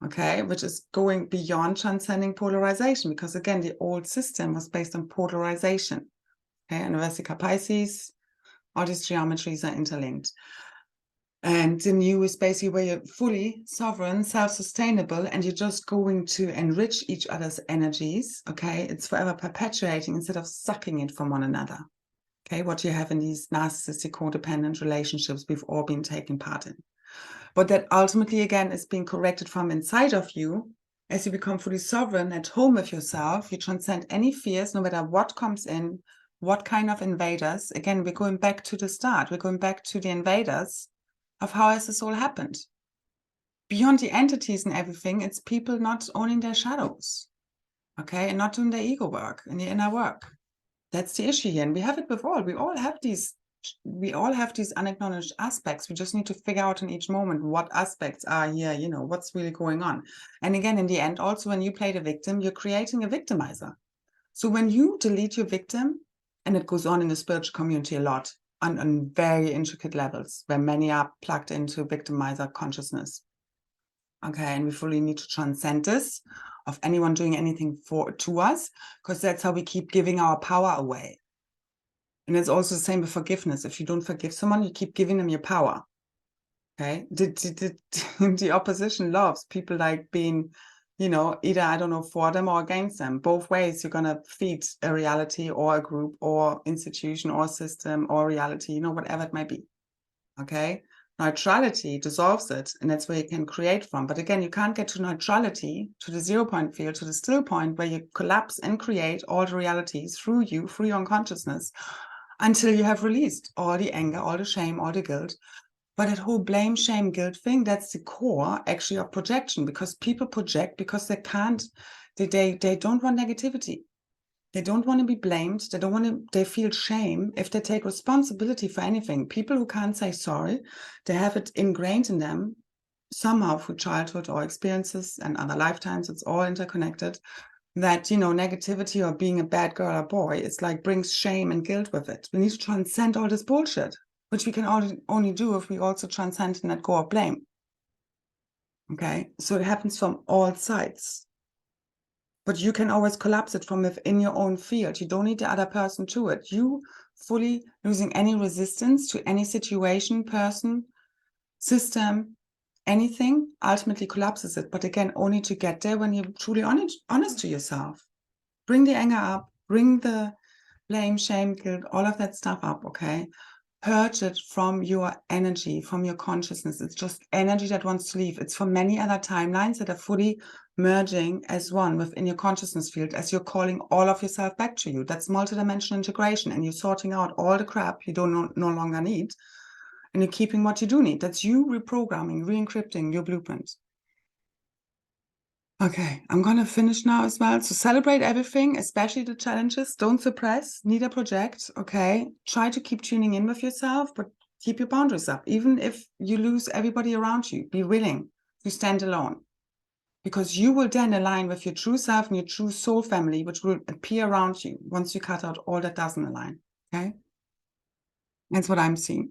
Okay, which is going beyond transcending polarization, because again, the old system was based on polarization. Okay, and Vesica Pisces, all these geometries are interlinked. And the new is basically where you're fully sovereign, self-sustainable, and you're just going to enrich each other's energies. Okay, it's forever perpetuating instead of sucking it from one another. Okay, what you have in these narcissistic codependent relationships we've all been taking part in. But that ultimately, again, is being corrected from inside of you. As you become fully sovereign at home with yourself, you transcend any fears, no matter what comes in, what kind of invaders. Again, we're going back to the start. We're going back to the invaders of how has this all happened. Beyond the entities and everything, it's people not owning their shadows, okay, and not doing their ego work and the inner work. That's the issue here. And we have it with all. We all have these unacknowledged aspects. We just need to figure out in each moment what aspects are here, you know, what's really going on. And again, in the end, also when you play the victim, you're creating a victimizer. So when you delete your victim, and it goes on in the spiritual community a lot on very intricate levels, where many are plugged into victimizer consciousness. Okay, and we fully need to transcend this of anyone doing anything to us, because that's how we keep giving our power away. And it's also the same with forgiveness. If you don't forgive someone, you keep giving them your power. Okay. The opposition loves people like being, you know, either, I don't know, for them or against them. Both ways, you're going to feed a reality or a group or institution or system or reality, you know, whatever it might be. Okay. Neutrality dissolves it, and that's where you can create from. But again, you can't get to neutrality, to the 0 point field, to the still point where you collapse and create all the realities through you, through your unconsciousness, until you have released all the anger, all the shame, all the guilt. But that whole blame, shame, guilt thing, that's the core actually of projection, because people project because they can't, they don't want negativity. They don't want to be blamed. They don't want to, they feel shame if they take responsibility for anything. People who can't say sorry, they have it ingrained in them somehow through childhood or experiences and other lifetimes. It's all interconnected. That, you know, negativity or being a bad girl or boy, it's like brings shame and guilt with it. We need to transcend all this bullshit, which we can only do if we also transcend and let go of blame. Okay, so it happens from all sides. But you can always collapse it from within your own field. You don't need the other person to it. You fully losing any resistance to any situation, person, system, anything ultimately collapses it. But again, only to get there when you're truly honest to yourself. Bring the anger up, bring the blame, shame, guilt, all of that stuff up, okay? Purge it from your energy, from your consciousness. It's just energy that wants to leave. It's from many other timelines that are fully merging as one within your consciousness field, as you're calling all of yourself back to you. That's multidimensional integration, and you're sorting out all the crap you no longer need, and you're keeping what you do need. That's you reprogramming, re-encrypting your blueprint. Okay, I'm going to finish now as well. So celebrate everything, especially the challenges. Don't suppress, neither project, okay? Try to keep tuning in with yourself, but keep your boundaries up. Even if you lose everybody around you, be willing to stand alone. Because you will then align with your true self and your true soul family, which will appear around you once you cut out all that doesn't align, okay? That's what I'm seeing.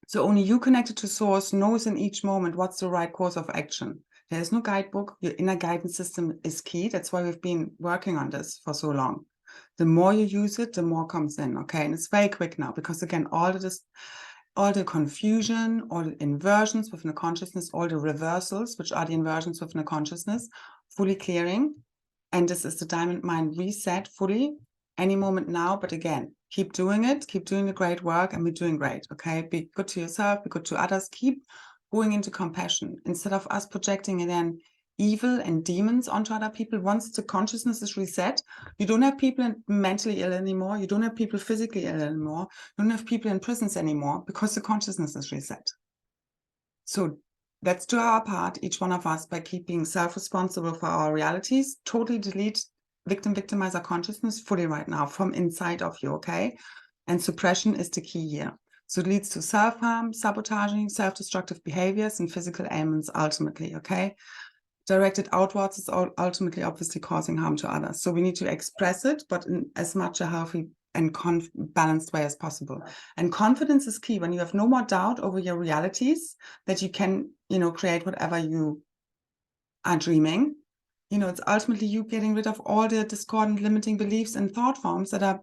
So only you connected to source knows in each moment what's the right course of action. There's no guidebook. Your inner guidance system is key. That's why we've been working on this for so long. The more you use it, the more comes in, okay? And it's very quick now because, again, all the confusion, all the inversions within the consciousness, all the reversals, which are the inversions within the consciousness, fully clearing. And this is the diamond mind reset fully any moment now. But again, keep doing it, keep doing the great work, and we're doing great, okay? Be good to yourself, be good to others, keep going into compassion instead of us projecting then evil and demons onto other people. Once the consciousness is reset, you don't have people mentally ill anymore, you don't have people physically ill anymore, you don't have people in prisons anymore because the consciousness is reset. So let's do our part, each one of us, by keeping self-responsible for our realities. Totally delete victim-victimizer consciousness fully right now from inside of you, okay? And suppression is the key here. So it leads to self-harm, sabotaging, self-destructive behaviors, and physical ailments ultimately, okay? Directed outwards is ultimately obviously causing harm to others. So we need to express it, but in as much a healthy and balanced way as possible. And confidence is key. When you have no more doubt over your realities, that you can, create whatever you are dreaming, it's ultimately you getting rid of all the discordant, limiting beliefs and thought forms that are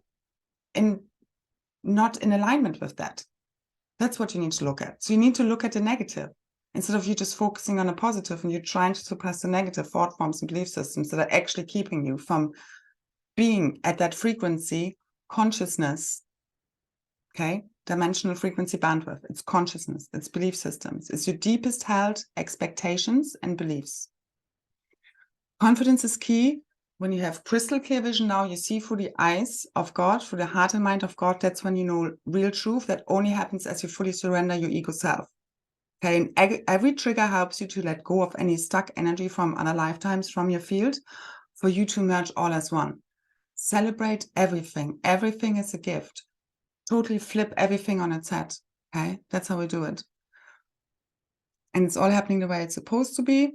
not in alignment with that. That's what you need to look at. So you need to look at the negative instead of you just focusing on the positive and you're trying to suppress the negative thought forms and belief systems that are actually keeping you from being at that frequency, consciousness, okay? Dimensional frequency bandwidth. It's consciousness, it's belief systems. It's your deepest held expectations and beliefs. Confidence is key. When you have crystal clear vision now, you see through the eyes of God, through the heart and mind of God. That's when you know real truth. That only happens as you fully surrender your ego self. Okay, and every trigger helps you to let go of any stuck energy from other lifetimes from your field for you to merge all as one. Celebrate everything. Everything is a gift. Totally flip everything on its head. Okay, that's how we do it. And it's all happening the way it's supposed to be,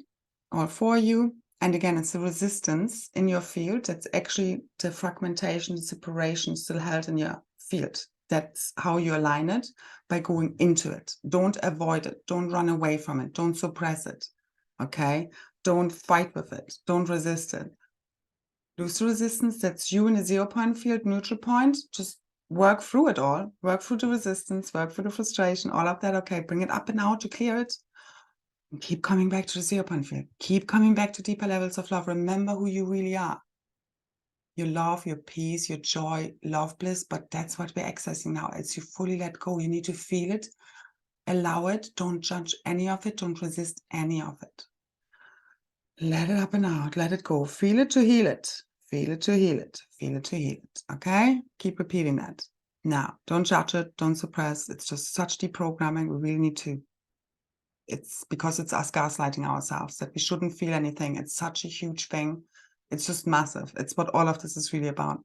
all for you. And again, it's the resistance in your field that's actually the fragmentation, the separation still held in your field. That's how you align it, by going into it. Don't avoid it. Don't run away from it. Don't suppress it. Okay? Don't fight with it. Don't resist it. Lose the resistance. That's you in a 0 point field, neutral point. Just work through it all. Work through the resistance, work through the frustration, all of that. Okay, bring it up and out to clear it. And keep coming back to the 0 point field. Keep coming back to deeper levels of love. Remember who you really are. Your love, your peace, your joy, love, bliss. But that's what we're accessing now. As you fully let go, you need to feel it, allow it. Don't judge any of it. Don't resist any of it. Let it up and out. Let it go. Feel it to heal it. Feel it to heal it. Feel it to heal it. Okay? Keep repeating that. Now, don't judge it. Don't suppress. It's just such deprogramming. We really need to. It's because it's us gaslighting ourselves that we shouldn't feel anything. It's such a huge thing. It's just massive. It's what all of this is really about.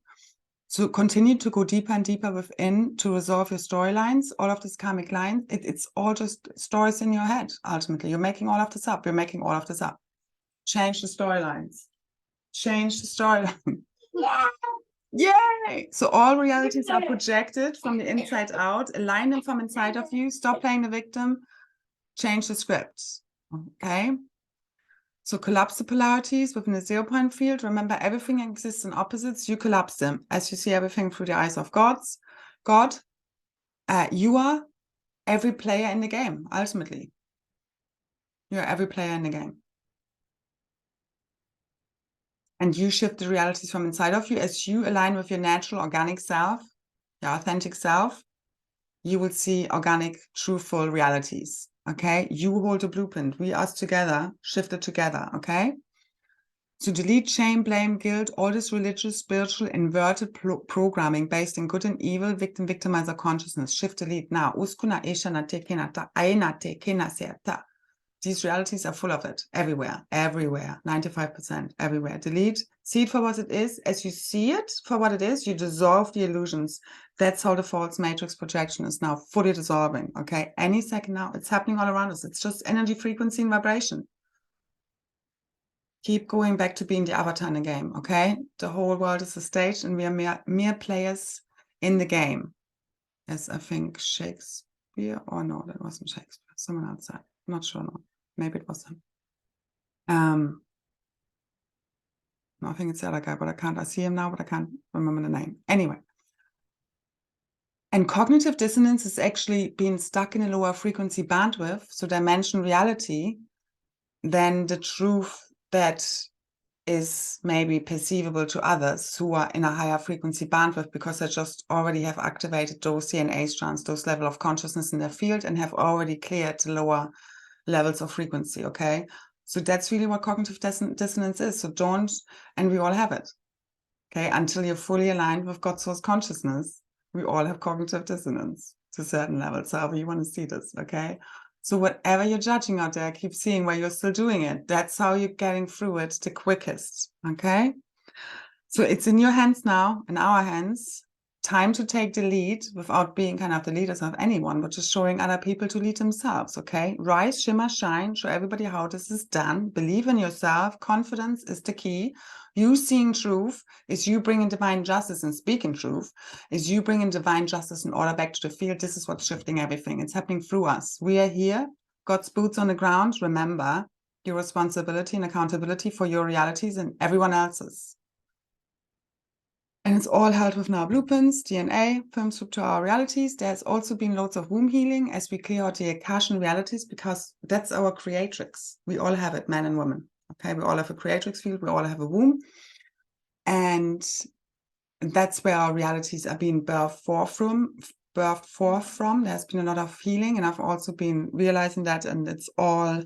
So continue to go deeper and deeper within to resolve your storylines, all of these karmic lines. It's all just stories in your head, ultimately. You're making all of this up. You're making all of this up. Change the storylines. Change the storyline. Yay! So all realities are projected from the inside out. Align them from inside of you. Stop playing the victim. Change the script. Okay? So collapse the polarities within the 0 point field. Remember, everything exists in opposites. You collapse them as you see everything through the eyes of God. You are every player in the game, ultimately. You're every player in the game. And you shift the realities from inside of you as you align with your natural, organic self, your authentic self. You will see organic, truthful realities. Okay? You hold the blueprint. We, us together, shift it together. Okay? So delete shame, blame, guilt, all this religious, spiritual, inverted programming based in good and evil, victim-victimizer consciousness. Shift, delete now. These realities are full of it. Everywhere. 95%. Everywhere. Delete. See it for what it is. As you see it for what it is, you dissolve the illusions. That's how the false matrix projection is now fully dissolving. Okay? Any second now. It's happening all around us. It's just energy, frequency, and vibration. Keep going back to being the avatar in the game, okay? The whole world is a stage and we are mere players in the game. as I think Shakespeare, or no, that wasn't Shakespeare, someone else said, not sure, no, maybe it was him. No, I think it's the other guy, but I see him now, but I can't remember the name. Anyway. And cognitive dissonance is actually being stuck in a lower frequency bandwidth, so dimension reality, than the truth that is maybe perceivable to others who are in a higher frequency bandwidth, because they just already have activated those DNA strands, those level of consciousness in their field, and have already cleared the lower levels of frequency, okay? So that's really what cognitive dissonance is. So don't, and we all have it, okay? Until you're fully aligned with God's source consciousness, we all have cognitive dissonance to certain levels, however you want to see this, okay? So whatever you're judging out there, keep seeing where you're still doing it. That's how you're getting through it the quickest, okay? So it's in your hands now, in our hands. Time to take the lead without being kind of the leaders of anyone, but just showing other people to lead themselves, okay? Rise, shimmer, shine, show everybody how this is done. Believe in yourself. Confidence is the key. You seeing truth is you bringing divine justice and speaking truth, is you bringing divine justice and order back to the field. This is what's shifting everything. It's happening through us. We are here, God's boots on the ground. Remember your responsibility and accountability for your realities and everyone else's. And it's all held with now blueprints, DNA, films to our realities. There's also been loads of womb healing as we clear out the Akashian realities, because that's our creatrix. We all have it, men and women. Okay, we all have a creatrix field. We all have a womb. And that's where our realities are being birthed forth from. There's been a lot of healing, and I've also been realizing that, and it's all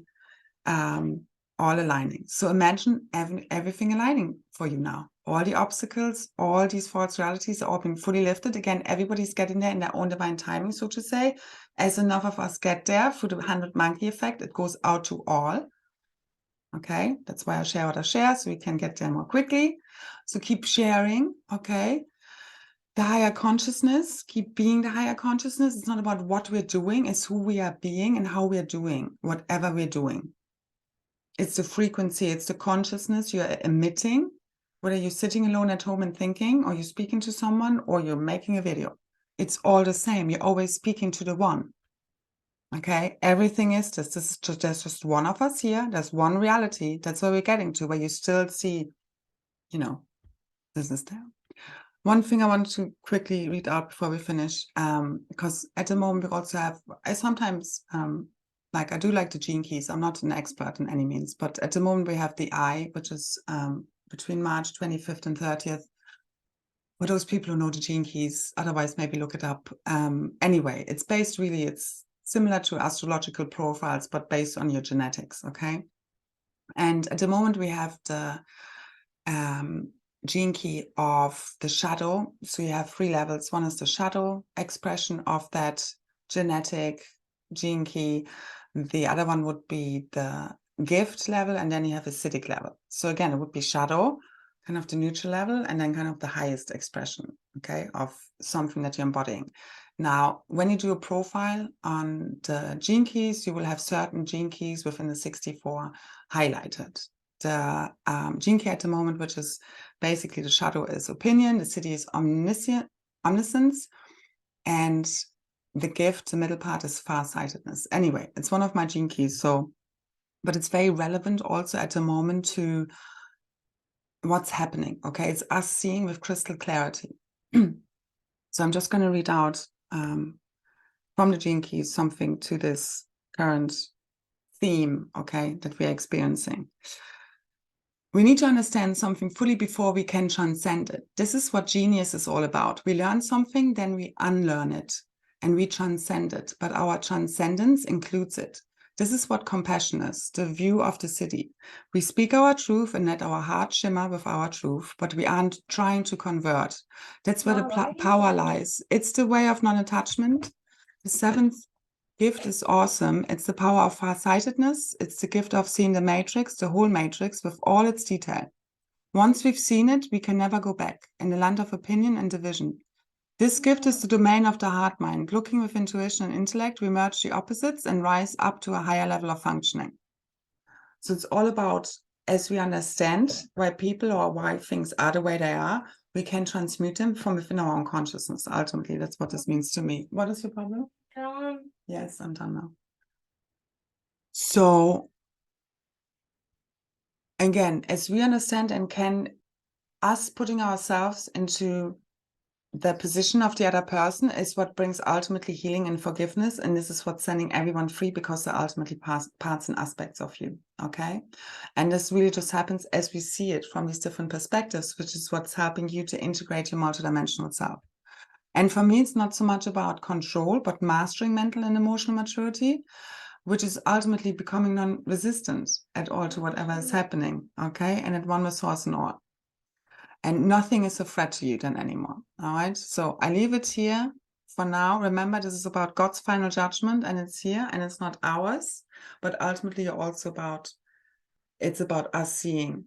aligning. So imagine everything aligning for you now. All the obstacles, all these false realities are all being fully lifted. Again, everybody's getting there in their own divine timing, so to say. As enough of us get there through the 100 monkey effect, it goes out to all. Okay, that's why I share what I share, so we can get there more quickly. So keep sharing, okay? The higher consciousness, keep being the higher consciousness. It's not about what we're doing, it's who we are being and how we're doing, whatever we're doing. It's the frequency, it's the consciousness you're emitting, whether you're sitting alone at home and thinking, or you're speaking to someone, or you're making a video. It's all the same. You're always speaking to the one. Okay? Everything is this. There's just one of us here. There's one reality. That's where we're getting to, where you still see, this is there. One thing I want to quickly read out before we finish, because at the moment we also have, I sometimes, I do like the gene keys. I'm not an expert in any means, but at the moment we have the I, which is between March 25th and 30th. For those people who know the gene keys, otherwise maybe look it up. Anyway, it's similar to astrological profiles, but based on your genetics, okay? And at the moment we have the gene key of the shadow. So you have 3 levels. One is the shadow expression of that genetic gene key. The other one would be the gift level, and then you have acidic level. So again, it would be shadow, kind of the neutral level, and then kind of the highest expression, okay, of something that you're embodying. Now, when you do a profile on the gene keys, you will have certain gene keys within the 64 highlighted. The gene key at the moment, which is basically the shadow, is opinion, the city is omniscience, and the gift, the middle part, is farsightedness. Anyway, it's one of my gene keys, but it's very relevant also at the moment to what's happening, okay? It's us seeing with crystal clarity. So I'm just going to read out from the gene keys something to this current theme, okay, that we're experiencing. We need to understand something fully before we can transcend it. This is what genius is all about. We learn something, then we unlearn it, and we transcend it. But our transcendence includes it. This is what compassion is, the view of the city. We speak our truth and let our heart shimmer with our truth, but we aren't trying to convert. That's where the power lies. It's the way of non-attachment. The 7th gift is awesome. It's the power of farsightedness. It's the gift of seeing the matrix, the whole matrix, with all its detail. Once we've seen it, we can never go back. In the land of opinion and division. This gift is the domain of the heart mind. Looking with intuition and intellect, we merge the opposites and rise up to a higher level of functioning. So it's all about, as we understand why people or why things are the way they are, we can transmute them from within our own consciousness. Ultimately, that's what this means to me. What is your problem? Yes, I'm done now. So, again, as we understand and can us putting ourselves into the position of the other person is what brings ultimately healing and forgiveness. And this is what's setting everyone free, because they're ultimately parts and aspects of you. Okay. And this really just happens as we see it from these different perspectives, which is what's helping you to integrate your multidimensional self. And for me, it's not so much about control, but mastering mental and emotional maturity, which is ultimately becoming non-resistant at all to whatever is happening. Okay. And at one with source and all. And nothing is a threat to you then anymore. All right. So I leave it here for now. Remember, this is about God's final judgment, and it's here and it's not ours. But ultimately, it's about us seeing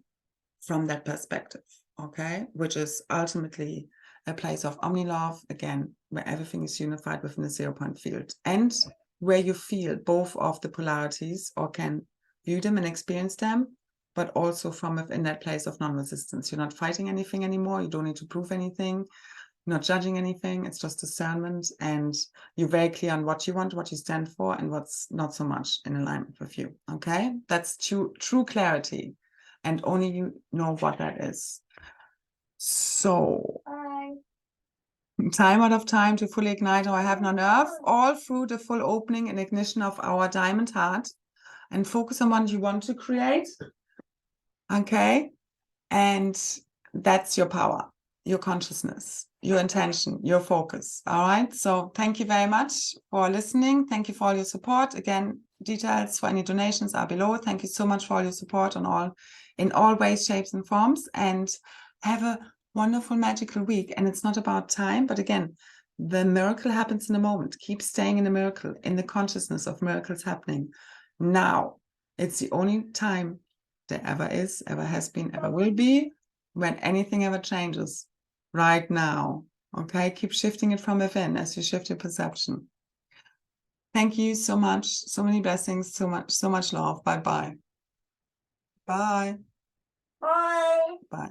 from that perspective. Okay. Which is ultimately a place of omni-love, again, where everything is unified within the 0-point field, and where you feel both of the polarities or can view them and experience them, but also from within that place of non-resistance. You're not fighting anything anymore. You don't need to prove anything. You're not judging anything. It's just discernment. And you're very clear on what you want, what you stand for, and what's not so much in alignment with you. Okay? That's true clarity. And only you know what that is. So, time out of time to fully ignite our heaven on earth, all through the full opening and ignition of our diamond heart, and focus on what you want to create. Okay. And that's your power, your consciousness, your intention, your focus. All right. So thank you very much for listening. Thank you for all your support. Again, details for any donations are below. Thank you so much for all your support in all ways, shapes, and forms. And have a wonderful, magical week. And it's not about time, but again, the miracle happens in a moment. Keep staying in the miracle, in the consciousness of miracles happening now. It's the only time there ever is, ever has been, ever will be, when anything ever changes. Right now. Okay, keep shifting it from within as you shift your perception. Thank you so much. So many blessings, so much love. Bye-bye. Bye. Bye. Bye.